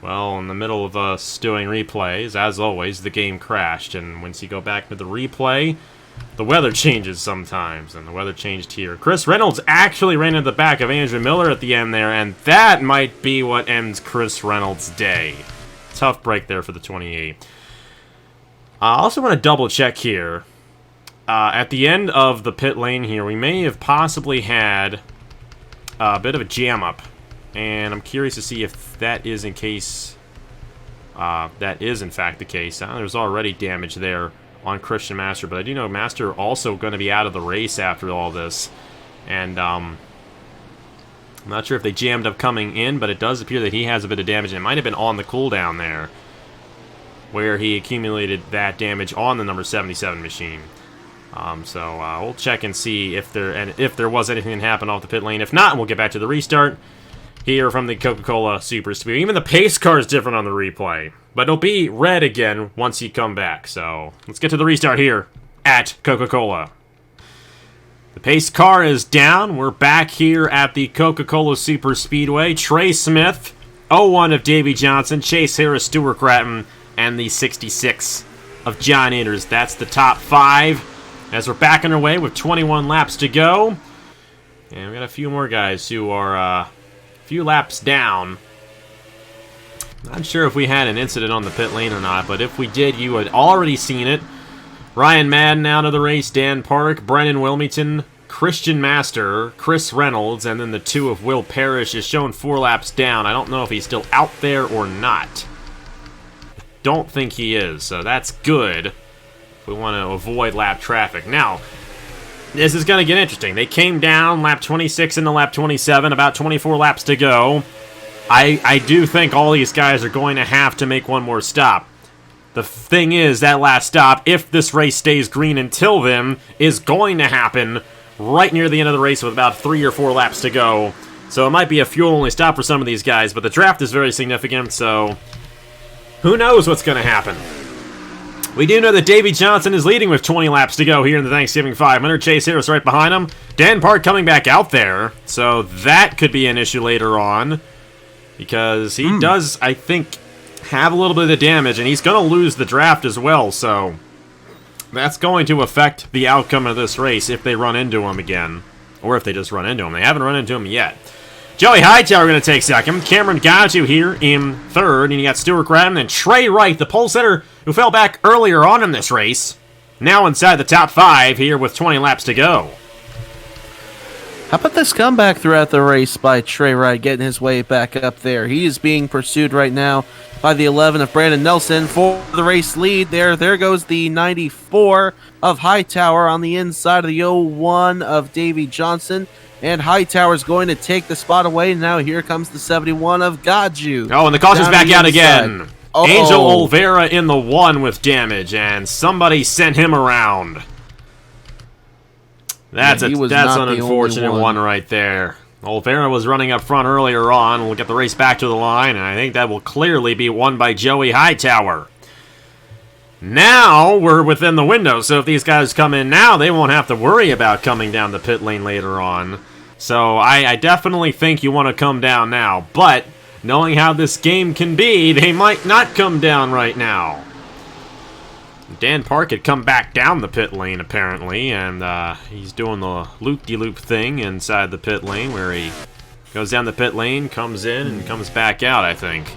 well, in the middle of us doing replays, as always, the game crashed. And once you go back to the replay, the weather changes sometimes, and the weather changed here. Chris Reynolds actually ran into the back of Andrew Miller at the end there, and that might be what ends Chris Reynolds' day. Tough break there for the 28. I also want to double check here. At the end of the pit lane here, we may have possibly had a bit of a jam up, and I'm curious to see if that is in case that is in fact the case. There's already damage there on Christian Master, but I do know Master also going to be out of the race after all this, and I'm not sure if they jammed up coming in, but it does appear that he has a bit of damage, and it might have been on the cooldown there where he accumulated that damage on the number 77 machine. So we'll check and see if there was anything that happened off the pit lane. If not, we'll get back to the restart here from the Coca-Cola Superspeedway. Even the pace car is different on the replay, but it'll be red again once you come back. So let's get to the restart here at Coca-Cola. The pace car is down. We're back here at the Coca-Cola Superspeedway. Trey Smith, 01 of Davey Johnson, Chase Harris, Stuart Gratton, and the 66 of John Andrews. That's the top 5. As we're back underway with 21 laps to go. And we got a few more guys who are a few laps down. Not sure if we had an incident on the pit lane or not, but if we did, you had already seen it. Ryan Madden out of the race, Dan Park, Brennan Wilmington, Christian Master, Chris Reynolds, and then the 2 of Will Parrish is shown 4 laps down. I don't know if he's still out there or not. Don't think he is, so that's good. We want to avoid lap traffic. Now, this is going to get interesting. They came down lap 26 into lap 27, about 24 laps to go. I do think all these guys are going to have to make one more stop. The thing is, that last stop, if this race stays green until then, is going to happen right near the end of the race with about 3 or 4 laps to go. So it might be a fuel-only stop for some of these guys, but the draft is very significant, so who knows what's going to happen. We do know that Davey Johnson is leading with 20 laps to go here in the Thanksgiving 500. Chase Harris right behind him. Dan Park coming back out there, so that could be an issue later on, because he does, I think, have a little bit of damage, and he's going to lose the draft as well, so that's going to affect the outcome of this race if they run into him again, or if they just run into him. They haven't run into him yet. Joey Hightower going to take second. Cameron Gaju here in third, and you got Stuart Grattan and Trey Wright, the pole sitter who fell back earlier on in this race, now inside the top 5 here with 20 laps to go. How about this comeback throughout the race by Trey Wright getting his way back up there? He is being pursued right now by the 11 of Brandon Nelson for the race lead. There goes the 94 of Hightower on the inside of the 01 of Davey Johnson. And Hightower's going to take the spot away. Now here comes the 71 of Gaju. Oh, and the caution's back out again. Uh-oh. Angel Olvera in the 1 with damage, and somebody sent him around. That's an unfortunate one right there. Olvera was running up front earlier on. We'll get the race back to the line, and I think that will clearly be won by Joey Hightower. Now we're within the window, so if these guys come in now, they won't have to worry about coming down the pit lane later on. So I definitely think you want to come down now, but knowing how this game can be, they might not come down right now. Dan Park had come back down the pit lane, apparently, and he's doing the loop-de-loop thing inside the pit lane, where he goes down the pit lane, comes in, and comes back out, I think.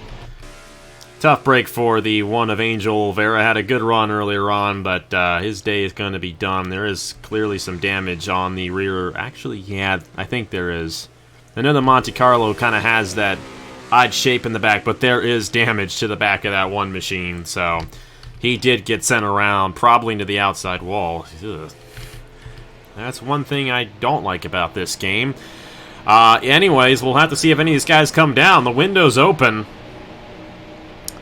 Tough break for the 1 of Angel Olvera. Had a good run earlier on, but his day is going to be done. There is clearly some damage on the rear. Actually, yeah, I think there is. I know the Monte Carlo kind of has that odd shape in the back, but there is damage to the back of that one machine, so he did get sent around, probably into the outside wall. Ugh. That's one thing I don't like about this game. Anyways, we'll have to see if any of these guys come down. The window's open.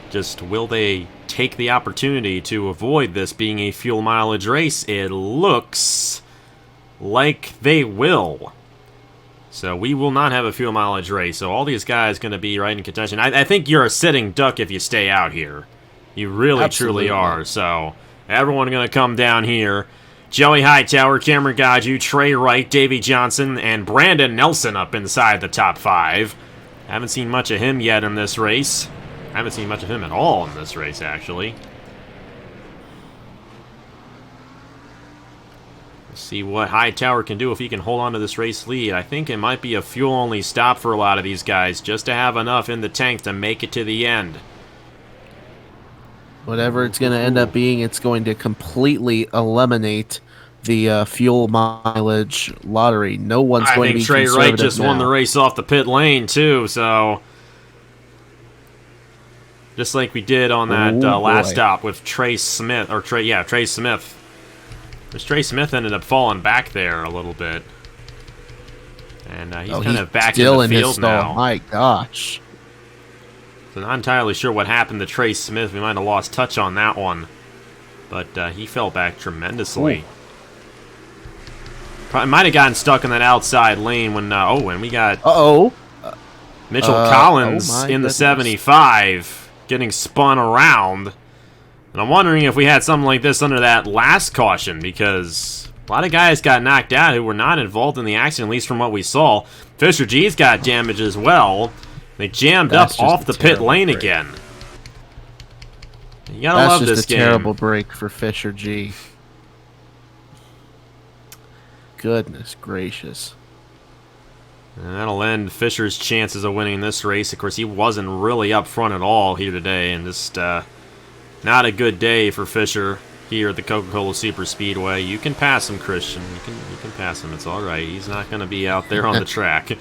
Just will they take the opportunity to avoid this being a fuel mileage race? It looks like they will. So we will not have a fuel mileage race. So all these guys going to be right in contention. I think you're a sitting duck if you stay out here. You really, Absolutely. Truly are. So everyone going to come down here. Joey Hightower, Cameron Gaju, Trey Wright, Davey Johnson, and Brandon Nelson up inside the top 5. Haven't seen much of him yet in this race. I haven't seen much of him at all in this race, actually. Let's see what Hightower can do if he can hold on to this race lead. I think it might be a fuel-only stop for a lot of these guys, just to have enough in the tank to make it to the end. Whatever it's going to end up being, it's going to completely eliminate the fuel mileage lottery. No one's going to be conservative. I think Trey Wright just won the race off the pit lane, too, so just like we did on that last stop with Trey Smith, or Trey Smith. Because Trey Smith ended up falling back there a little bit. And he's kind of back in the field now. My gosh. So not entirely sure what happened to Trey Smith. We might have lost touch on that one. But he fell back tremendously. Probably might have gotten stuck in that outside lane when we got Mitchell Collins in the 75 getting spun around. And I'm wondering if we had something like this under that last caution, because a lot of guys got knocked out who were not involved in the accident, at least from what we saw. Fisher G's got damage as well. They jammed up off the pit lane again. You gotta love this game. That's just a terrible break for Fisher G. Goodness gracious. And that'll end Fisher's chances of winning this race. Of course, he wasn't really up front at all here today, and just not a good day for Fisher. here at the Coca-Cola Superspeedway. You can pass him, Christian. You can pass him. It's all right. He's not going to be out there on the track.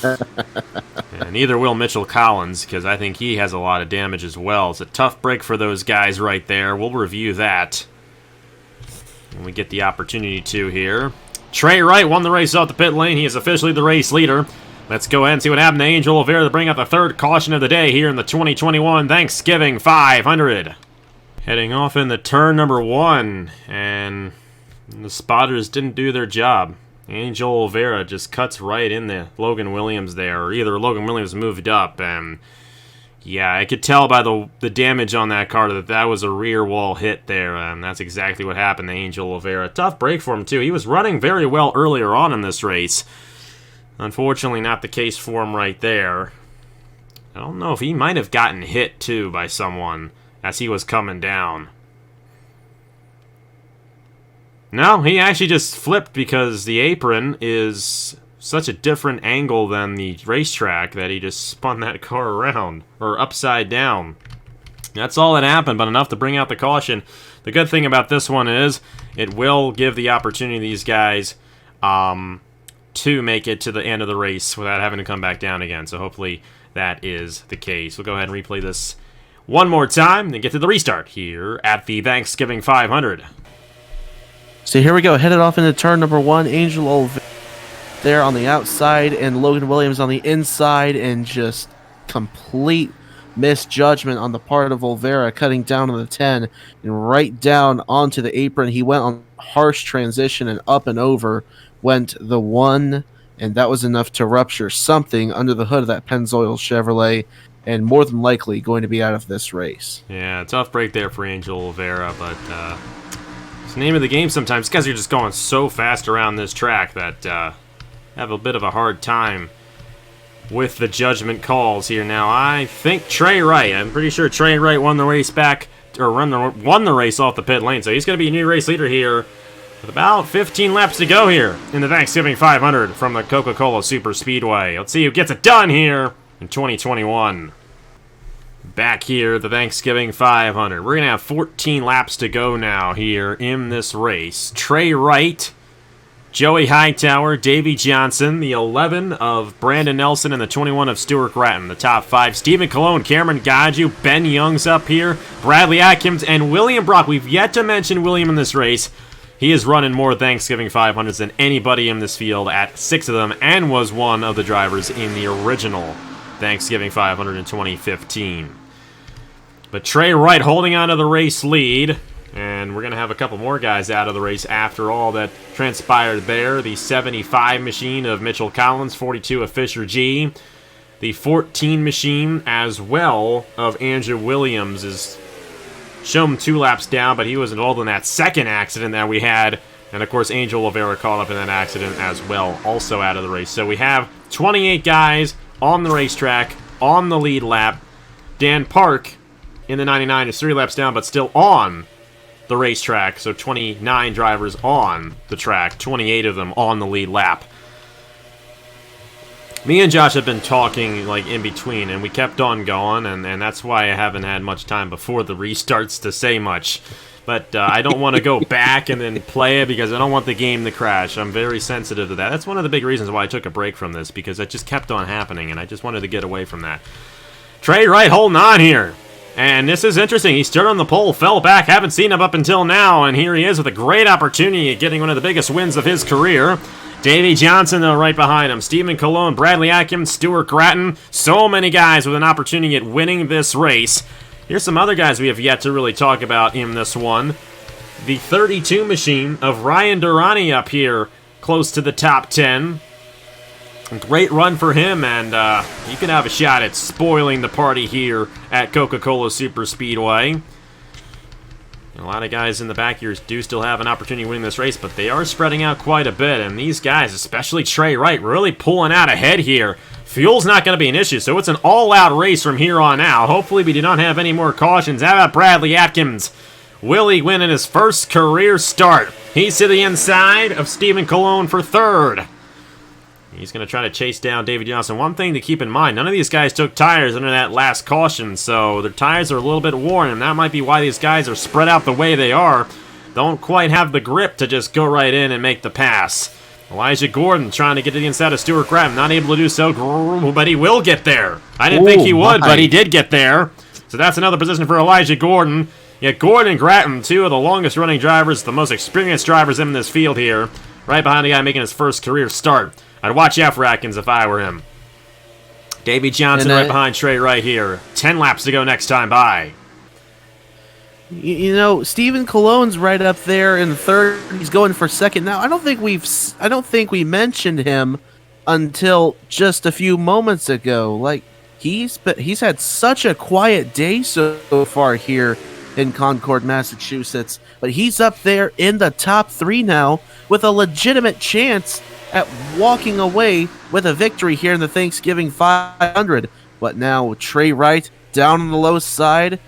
And neither will Mitchell Collins, because I think he has a lot of damage as well. It's a tough break for those guys right there. We'll review that when we get the opportunity to here. Trey Wright won the race off the pit lane. He is officially the race leader. Let's go ahead and see what happened to Angel Oliveira to bring out the third caution of the day here in the 2021 Thanksgiving 500. Heading off into turn number 1, and the spotters didn't do their job. Angel Oliveira just cuts right into Logan Williams there, or either Logan Williams moved up, and yeah, I could tell by the damage on that car that was a rear wall hit there, and that's exactly what happened to Angel Oliveira. Tough break for him, too. He was running very well earlier on in this race. Unfortunately, not the case for him right there. I don't know if he might have gotten hit, too, by someone as he was coming down. No, he actually just flipped because the apron is such a different angle than the racetrack that he just spun that car around, or upside down. That's all that happened, but enough to bring out the caution. The good thing about this one is it will give the opportunity to these guys to make it to the end of the race without having to come back down again. So hopefully that is the case. We'll go ahead and replay this one more time and get to the restart here at the Thanksgiving 500. So here we go, headed off into turn number 1. Angel Oliveira there on the outside and Logan Williams on the inside, and just complete misjudgment on the part of Oliveira, cutting down on the 10 and right down onto the apron. He went on harsh transition, and up and over went the 1, and that was enough to rupture something under the hood of that Pennzoil Chevrolet, and more than likely going to be out of this race. Yeah, tough break there for Angel Oliveira, but it's the name of the game sometimes. Guys are just going so fast around this track that have a bit of a hard time with the judgment calls here. Now, I think Trey Wright, I'm pretty sure Trey Wright won the race back, or won the race off the pit lane, so he's going to be a new race leader here with about 15 laps to go here in the Thanksgiving 500 from the Coca-Cola Superspeedway. Let's see who gets it done here in 2021. Back here at the Thanksgiving 500. We're going to have 14 laps to go now here in this race. Trey Wright, Joey Hightower, Davey Johnson, the 11 of Brandon Nelson, and the 21 of Stuart Gratton. The top 5, Stephen Colon, Cameron Gadju, Ben Young's up here, Bradley Atkins, and William Brock. We've yet to mention William in this race. He is running more Thanksgiving 500s than anybody in this field at 6 of them, and was one of the drivers in the original Thanksgiving 500 in 2015. But Trey Wright holding on to the race lead, and we're going to have a couple more guys out of the race after all that transpired there. The 75 machine of Mitchell Collins, 42 of Fisher G. The 14 machine as well of Andrew Williams is shown 2 laps down, but he was involved in that second accident that we had. And, of course, Angel Oliveira caught up in that accident as well, also out of the race. So we have 28 guys on the racetrack, on the lead lap. Dan Park in the 99 is 3 laps down, but still on the racetrack. So 29 drivers on the track, 28 of them on the lead lap. Me and Josh have been talking like in between, and we kept on going, and that's why I haven't had much time before the restarts to say much. But I don't want to go back and then play it because I don't want the game to crash. I'm very sensitive to that. That's one of the big reasons why I took a break from this, because it just kept on happening, and I just wanted to get away from that. Trey Wright holding on here. And this is interesting. He stood on the pole, fell back, haven't seen him up until now, and here he is with a great opportunity at getting one of the biggest wins of his career. Davey Johnson, though, right behind him. Stephen Colon, Bradley Atkins, Stuart Gratton. So many guys with an opportunity at winning this race. Here's some other guys we have yet to really talk about in this one. The 32 machine of Ryan Durrani up here, close to the top 10. Great run for him, and you can have a shot at spoiling the party here at Coca-Cola Superspeedway. A lot of guys in the back here do still have an opportunity to win this race, but they are spreading out quite a bit, and these guys, especially Trey Wright, really pulling out ahead here. Fuel's not going to be an issue, so it's an all-out race from here on out. Hopefully we do not have any more cautions. How about Bradley Atkins? Will he win in his first career start? He's to the inside of Stephen Colon for third. He's going to try to chase down David Johnson. One thing to keep in mind, none of these guys took tires under that last caution, so their tires are a little bit worn, and that might be why these guys are spread out the way they are. don't quite have the grip to just go right in and make the pass. Elijah Gordon trying to get to the inside of Stuart Grattan, not able to do so, but he will get there. I didn't think he would, but he did get there. So that's another position for Elijah Gordon. Yeah, Gordon and Grattan, two of the longest running drivers, the most experienced drivers in this field here, right behind the guy making his first career start. I'd watch out for Atkins if I were him. Davey Johnson right behind Trey right here. 10 laps to go next time by. You know, Stephen Cologne's right up there in third. He's going for second now. I don't think we mentioned him until just a few moments ago. Like he's had such a quiet day so far here in Concord, Massachusetts, but he's up there in the top 3 now with a legitimate chance at walking away with a victory here in the Thanksgiving 500. But now Trey Wright down on the low side,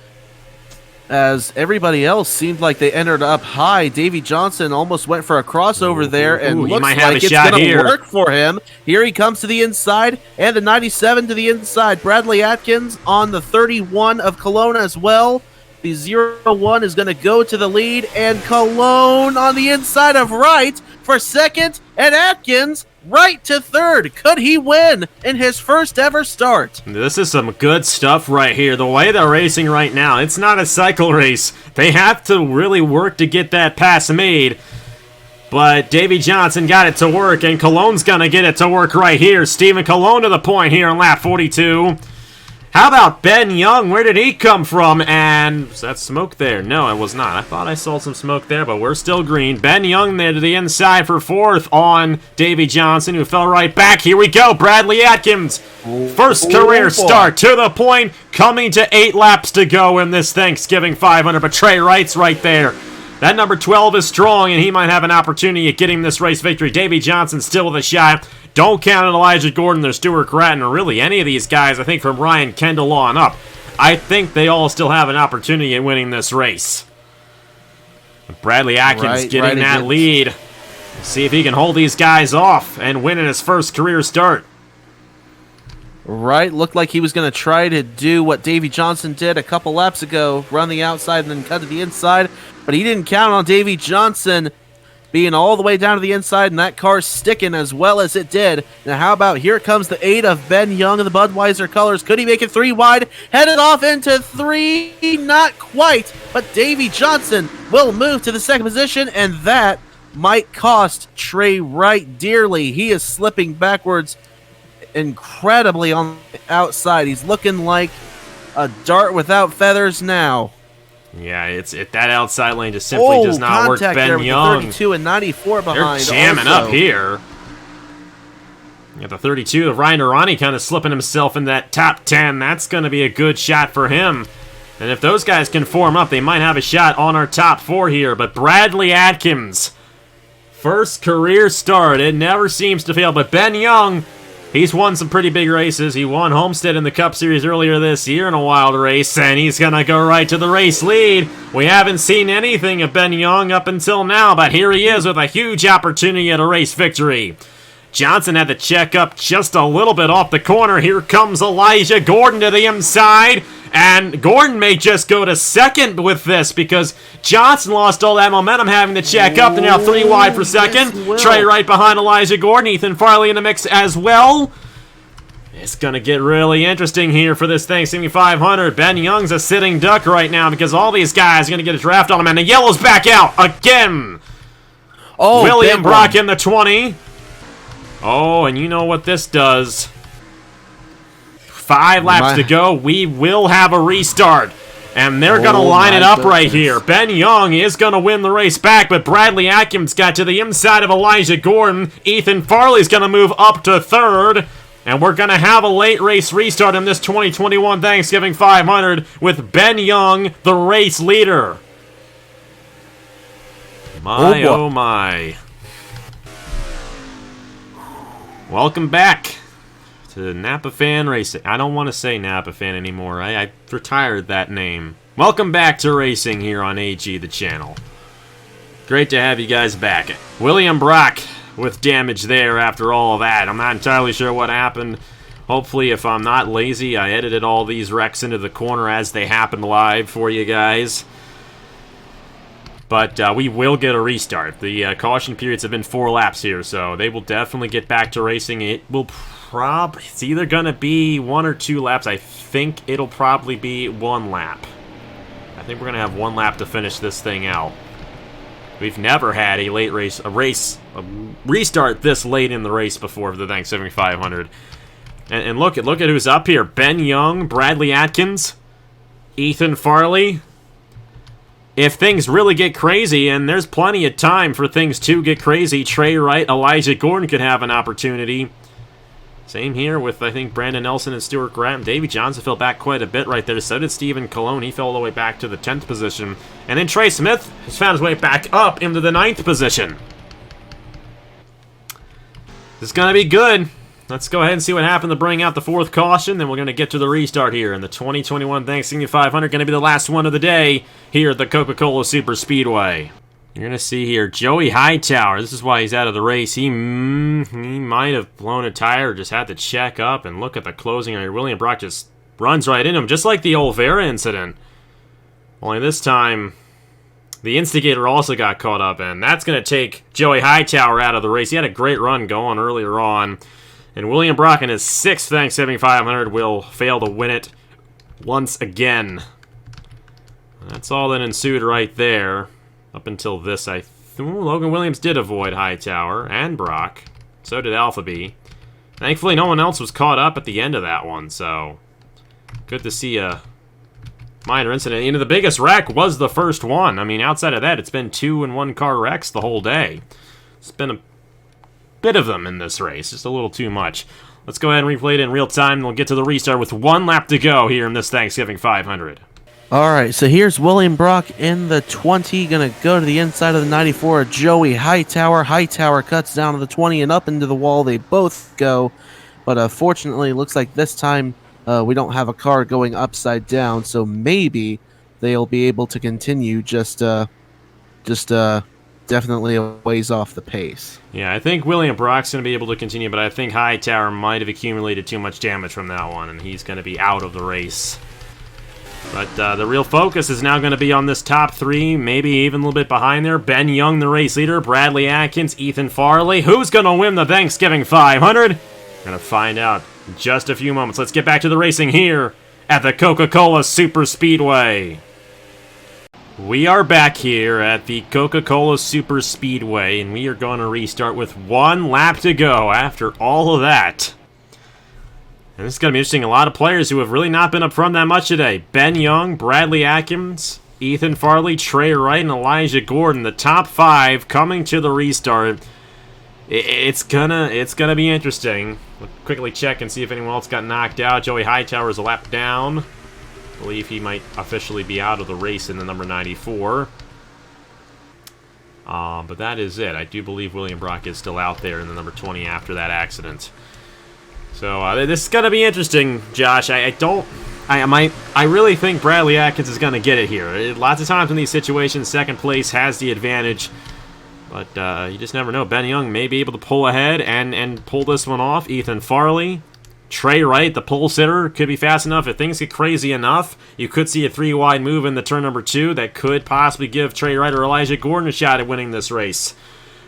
as everybody else seemed like they entered up high. Davey Johnson almost went for a crossover there, and looks like it's going to work for him. Here he comes to the inside, and the 97 to the inside. Bradley Atkins on the 31 of Cologne as well. The 0-1 is going to go to the lead, and Cologne on the inside of Wright for second, and Atkins right to third. Could he win in his first ever start? This is some good stuff right here. The way they're racing right now, it's not a cycle race. They have to really work to get that pass made. But Davey Johnson got it to work, and Cologne's going to get it to work right here. Stephen Cologne to the point here in lap 42. How about Ben Young? Where did he come from? And was that smoke there? No, it was not. I thought I saw some smoke there, but we're still green. Ben Young there to the inside for fourth on Davey Johnson, who fell right back. Here we go. Bradley Atkins, first career start to the point, coming to 8 laps to go in this Thanksgiving 500. But Trey Wright's right there. That number 12 is strong, and he might have an opportunity at getting this race victory. Davey Johnson still with a shot. Don't count on Elijah Gordon or Stuart Grattan, or really any of these guys, I think, from Ryan Kendall on up. I think they all still have an opportunity at winning this race. Bradley Atkins getting that lead. See if he can hold these guys off and win in his first career start. Right, looked like he was going to try to do what Davey Johnson did a couple laps ago, run the outside and then cut to the inside, but he didn't count on Davey Johnson being all the way down to the inside, and that car sticking as well as it did. Now how about, here comes the 8 of Ben Young in the Budweiser colors. Could he make it 3 wide? Headed off into 3, not quite, but Davey Johnson will move to the second position, and that might cost Trey Wright dearly. He is slipping backwards incredibly on the outside. He's looking like a dart without feathers now. Yeah, that outside lane just simply does not work. Ben Young, 32 and 94 behind. They're jamming up here. You got the 32 of Ryan Arani kind of slipping himself in that top 10. That's going to be a good shot for him. And if those guys can form up, they might have a shot on our top 4 here. But Bradley Atkins, first career start. It never seems to fail. But Ben Young, he's won some pretty big races. He won Homestead in the Cup Series earlier this year in a wild race, and he's going to go right to the race lead. We haven't seen anything of Ben Young up until now, but here he is with a huge opportunity at a race victory. Johnson had to check up just a little bit off the corner. Here comes Elijah Gordon to the inside, and Gordon may just go to second with this because Johnson lost all that momentum having to check up. They're now 3 wide for second. Trey right behind Elijah Gordon. Ethan Farley in the mix as well. It's going to get really interesting here for this Thanksgiving 500. Ben Young's a sitting duck right now because all these guys are going to get a draft on him, and the yellow's back out again. Oh, William Brock in the 20. Oh, and you know what this does. 5 laps to go. We will have a restart. And they're going to line it up right here. Ben Young is going to win the race back, but Bradley Atkins got to the inside of Elijah Gordon. Ethan Farley's going to move up to third. And we're going to have a late race restart in this 2021 Thanksgiving 500 with Ben Young, the race leader. My, oh my. Welcome back to Napa Fan Racing. I don't want to say Napa Fan anymore. I retired that name. Welcome back to racing here on AG, the channel. Great to have you guys back. William Brock with damage there after all of that. I'm not entirely sure what happened. Hopefully, if I'm not lazy, I edited all these wrecks into the corner as they happened live for you guys. But we will get a restart. The caution periods have been 4 laps here, so they will definitely get back to racing. It will probably... It's either going to be 1 or 2 laps. I think it'll probably be 1 lap. I think we're going to have 1 lap to finish this thing out. We've never had a restart this late in the race before for the Thanksgiving 500. And look at who's up here. Ben Young, Bradley Atkins, Ethan Farley. If things really get crazy, and there's plenty of time for things to get crazy, Trey Wright, Elijah Gordon could have an opportunity. Same here with, I think, Brandon Nelson and Stuart Grattan. Davey Johnson fell back quite a bit right there. So did Stephen Colon. He fell all the way back to the 10th position. And then Trey Smith has found his way back up into the 9th position. This is going to be good. Let's go ahead and see what happened to bring out the 4th caution. Then we're going to get to the restart here. And the 2021 Thanksgiving 500 going to be the last one of the day here at the Coca-Cola Superspeedway. You're going to see here Joey Hightower. This is why he's out of the race. He might have blown a tire or just had to check up. And look at the closing here. William Brock just runs right into him, just like the Olvera incident. Only this time, the instigator also got caught up. And that's going to take Joey Hightower out of the race. He had a great run going earlier on. And William Brock in his 6th Thanksgiving 500 will fail to win it once again. That's all that ensued right there. Up until this, Logan Williams did avoid Hightower and Brock. So did Alphabee. Thankfully, no one else was caught up at the end of that one, so good to see a minor incident. You know, the biggest wreck was the first one. I mean, outside of that, it's been 2 and 1 car wrecks the whole day. It's been a bit of them in this race, just a little too much. Let's go ahead and replay it in real time, and we'll get to the restart with 1 lap to go here in this Thanksgiving 500. All right, so here's William Brock in the 20, going to go to the inside of the 94. Joey Hightower. Hightower cuts down to the 20 and up into the wall. They both go, but fortunately, it looks like this time we don't have a car going upside down, so maybe they'll be able to continue just definitely a ways off the pace. Yeah, I think William Brock's going to be able to continue, but I think Hightower might have accumulated too much damage from that one, and he's going to be out of the race. But the real focus is now going to be on this top 3, maybe even a little bit behind there. Ben Young, the race leader, Bradley Atkins, Ethan Farley. Who's going to win the Thanksgiving 500? We're going to find out in just a few moments. Let's get back to the racing here at the Coca-Cola Superspeedway. We are back here at the Coca-Cola Superspeedway, and we are going to restart with 1 lap to go after all of that. And this is going to be interesting. A lot of players who have really not been up front that much today. Ben Young, Bradley Atkins, Ethan Farley, Trey Wright, and Elijah Gordon. The top 5 coming to the restart. It's gonna be interesting. We'll quickly check and see if anyone else got knocked out. Joey Hightower is a lap down. I believe he might officially be out of the race in the number 94. But that is it. I do believe William Brock is still out there in the number 20 after that accident. So this is gonna be interesting, Josh. I really think Bradley Atkins is gonna get it here. Lots of times in these situations, second place has the advantage, but you just never know. Ben Young may be able to pull ahead and pull this one off. Ethan Farley, Trey Wright, the pole sitter, could be fast enough. If things get crazy enough, you could see a 3-wide move in the turn number 2 that could possibly give Trey Wright or Elijah Gordon a shot at winning this race.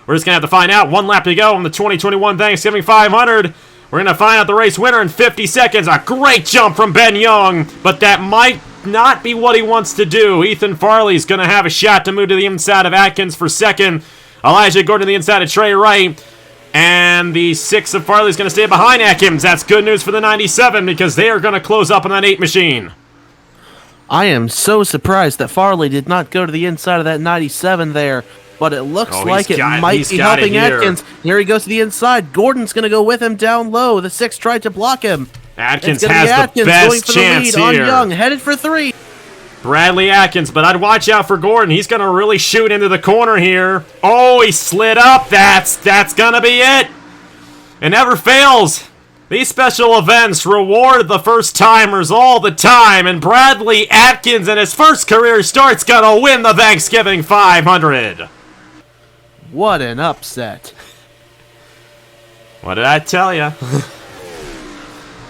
We're just gonna have to find out. 1 lap to go on the 2021 Thanksgiving 500. We're going to find out the race winner in 50 seconds. A great jump from Ben Young, but that might not be what he wants to do. Ethan Farley's going to have a shot to move to the inside of Atkins for second. Elijah Gordon to the inside of Trey Wright. And the 6 of Farley's going to stay behind Atkins. That's good news for the 97 because they are going to close up on that 8 machine. I am so surprised that Farley did not go to the inside of that 97 there. But it looks like it might be helping Atkins. Here he goes to the inside. Gordon's going to go with him down low. The 6 tried to block him. Atkins has the best chance here. On Young, headed for 3. Bradley Atkins, but I'd watch out for Gordon. He's going to really shoot into the corner here. Oh, he slid up. That's going to be it. It never fails. These special events reward the first-timers all the time, and Bradley Atkins in his first career start's going to win the Thanksgiving 500. What an upset. What did I tell you?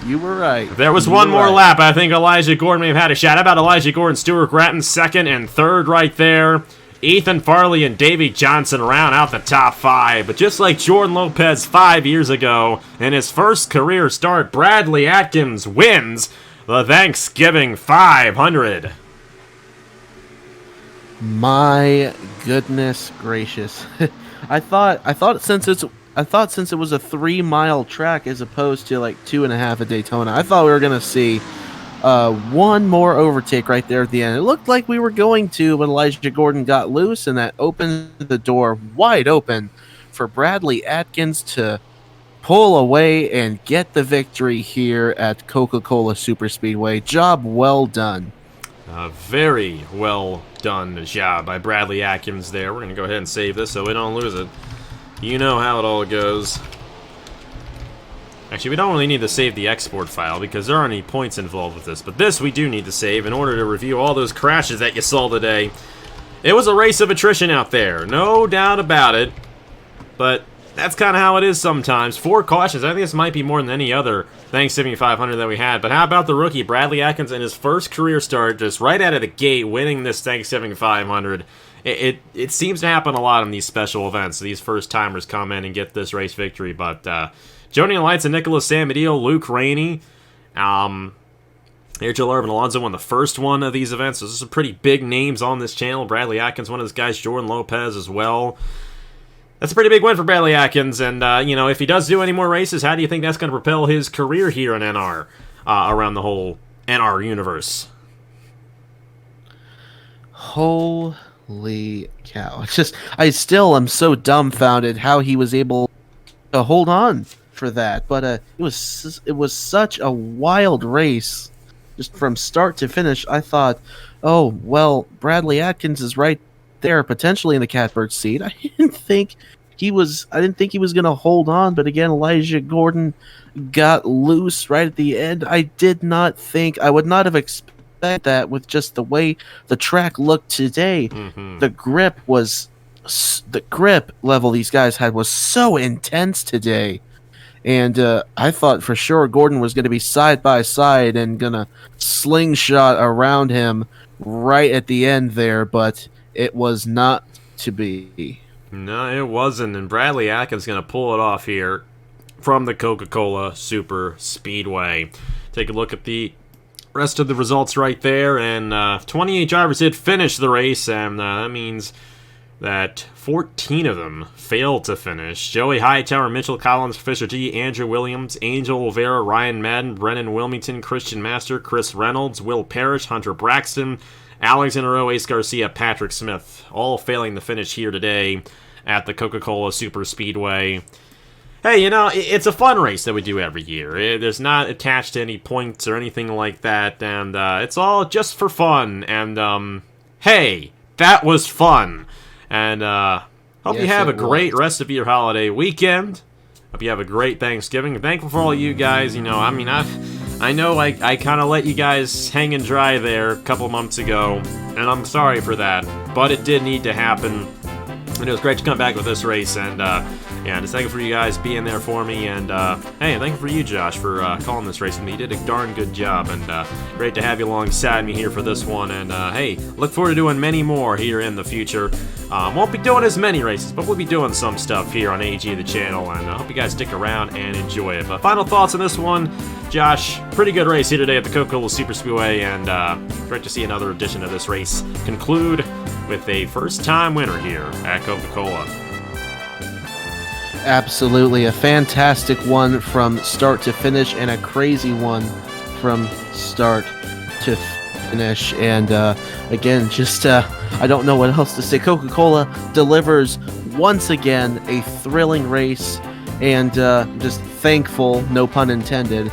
You were right. If there was one more lap, I think Elijah Gordon may have had a shot. How about Elijah Gordon, Stuart Grattan, second and third right there. Ethan Farley and Davey Johnson round out the top 5, but just like Jordan Lopez 5 years ago, in his first career start, Bradley Atkins wins the Thanksgiving 500. My goodness gracious. I thought since it was a 3-mile track as opposed to like 2.5 at Daytona, I thought we were gonna see one more overtake right there at the end. It looked like we were going to, but Elijah Gordon got loose, and that opened the door wide open for Bradley Atkins to pull away and get the victory here at Coca-Cola Superspeedway. Job well done. Very well done job by Bradley Atkins there. We're going to go ahead and save this so we don't lose it. You know how it all goes. Actually, we don't really need to save the export file because there aren't any points involved with this. But this we do need to save in order to review all those crashes that you saw today. It was a race of attrition out there, no doubt about it. But that's kind of how it is sometimes. 4 cautions. I think this might be more than any other Thanksgiving 500 that we had. But how about the rookie, Bradley Atkins, in his first career start, just right out of the gate, winning this Thanksgiving 500. It seems to happen a lot in these special events. These first-timers come in and get this race victory. But Joni Lights and Nicholas Samadillo, Luke Rainey, Joe Irvin Alonso won the first one of these events. So there's some pretty big names on this channel. Bradley Atkins, one of those guys, Jordan Lopez as well. That's a pretty big win for Bradley Atkins, and, if he does do any more races, how do you think that's going to propel his career here in NR, around the whole NR universe? Holy cow. I still am so dumbfounded how he was able to hold on for that, but it was such a wild race, just from start to finish. I thought, oh, well, Bradley Atkins is right there, potentially in the catbird seat. I didn't think he was going to hold on, but again, Elijah Gordon got loose right at the end. I would not have expected that with just the way the track looked today. Mm-hmm. The grip level these guys had was so intense today. And I thought for sure Gordon was going to be side by side and going to slingshot around him right at the end there, but it was not to be. No, it wasn't, and Bradley Atkins going to pull it off here from the Coca-Cola Superspeedway. Take a look at the rest of the results right there, and 28 drivers did finish the race, and that means that 14 of them failed to finish. Joey Hightower, Mitchell Collins, Fisher G, Andrew Williams, Angel Olvera, Ryan Madden, Brennan Wilmington, Christian Master, Chris Reynolds, Will Parrish, Hunter Braxton, Alex in a row, Ace Garcia, Patrick Smith, all failing to finish here today at the Coca-Cola Superspeedway. Hey, it's a fun race that we do every year. There's not attached to any points or anything like that, and it's all just for fun. And, hey, that was fun. And hope you have a great rest of your holiday weekend. Hope you have a great Thanksgiving. I'm thankful for all you guys. I know I kind of let you guys hang and dry there a couple months ago, and I'm sorry for that, but it did need to happen, and it was great to come back with this race, and just thankful for you guys being there for me, and hey, thankful for you, Josh, for calling this race with me. You did a darn good job, and great to have you alongside me here for this one, and hey, look forward to doing many more here in the future. Won't be doing as many races, but we'll be doing some stuff here on AG the channel, and I hope you guys stick around and enjoy it. But final thoughts on this one, Josh, pretty good race here today at the Coca-Cola Superspeedway, and great to see another edition of this race conclude with a first-time winner here at Coca-Cola. Absolutely, a fantastic one from start to finish, and a crazy one from start to finish. And again, just I don't know what else to say. Coca-Cola delivers once again a thrilling race, and just thankful, no pun intended,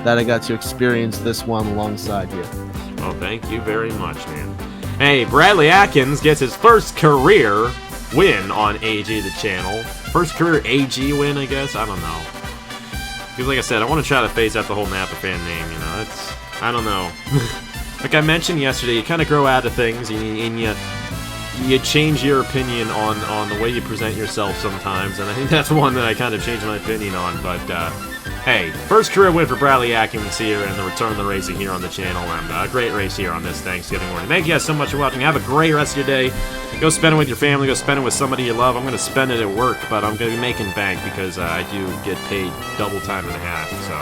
that I got to experience this one alongside you. Well, thank you very much, man. Hey, Bradley Atkins gets his first career win on AG the channel. First career AG win, I guess? I don't know. Because like I said, I want to try to phase out the whole Napa fan name, I don't know. Like I mentioned yesterday, you kind of grow out of things, and you change your opinion on the way you present yourself sometimes, and I think that's one that I kind of changed my opinion on, but hey, first career win for Bradley Atkins here and the return of the racing here on the channel, and a great race here on this Thanksgiving morning. Thank you guys so much for watching. Have a great rest of your day. Go spend it with your family. Go spend it with somebody you love. I'm going to spend it at work, but I'm going to be making bank because I do get paid double time and a half, so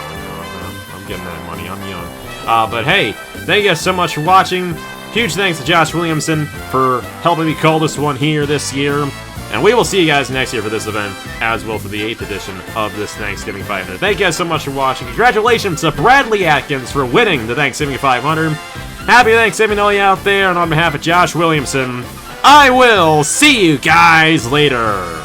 I'm getting that money. I'm young. But hey, thank you guys so much for watching. Huge thanks to Josh Williamson for helping me call this one here this year. And we will see you guys next year for this event, as well for the 8th edition of this Thanksgiving 500. Thank you guys so much for watching. Congratulations to Bradley Atkins for winning the Thanksgiving 500. Happy Thanksgiving to all you out there, and on behalf of Josh Williamson, I will see you guys later.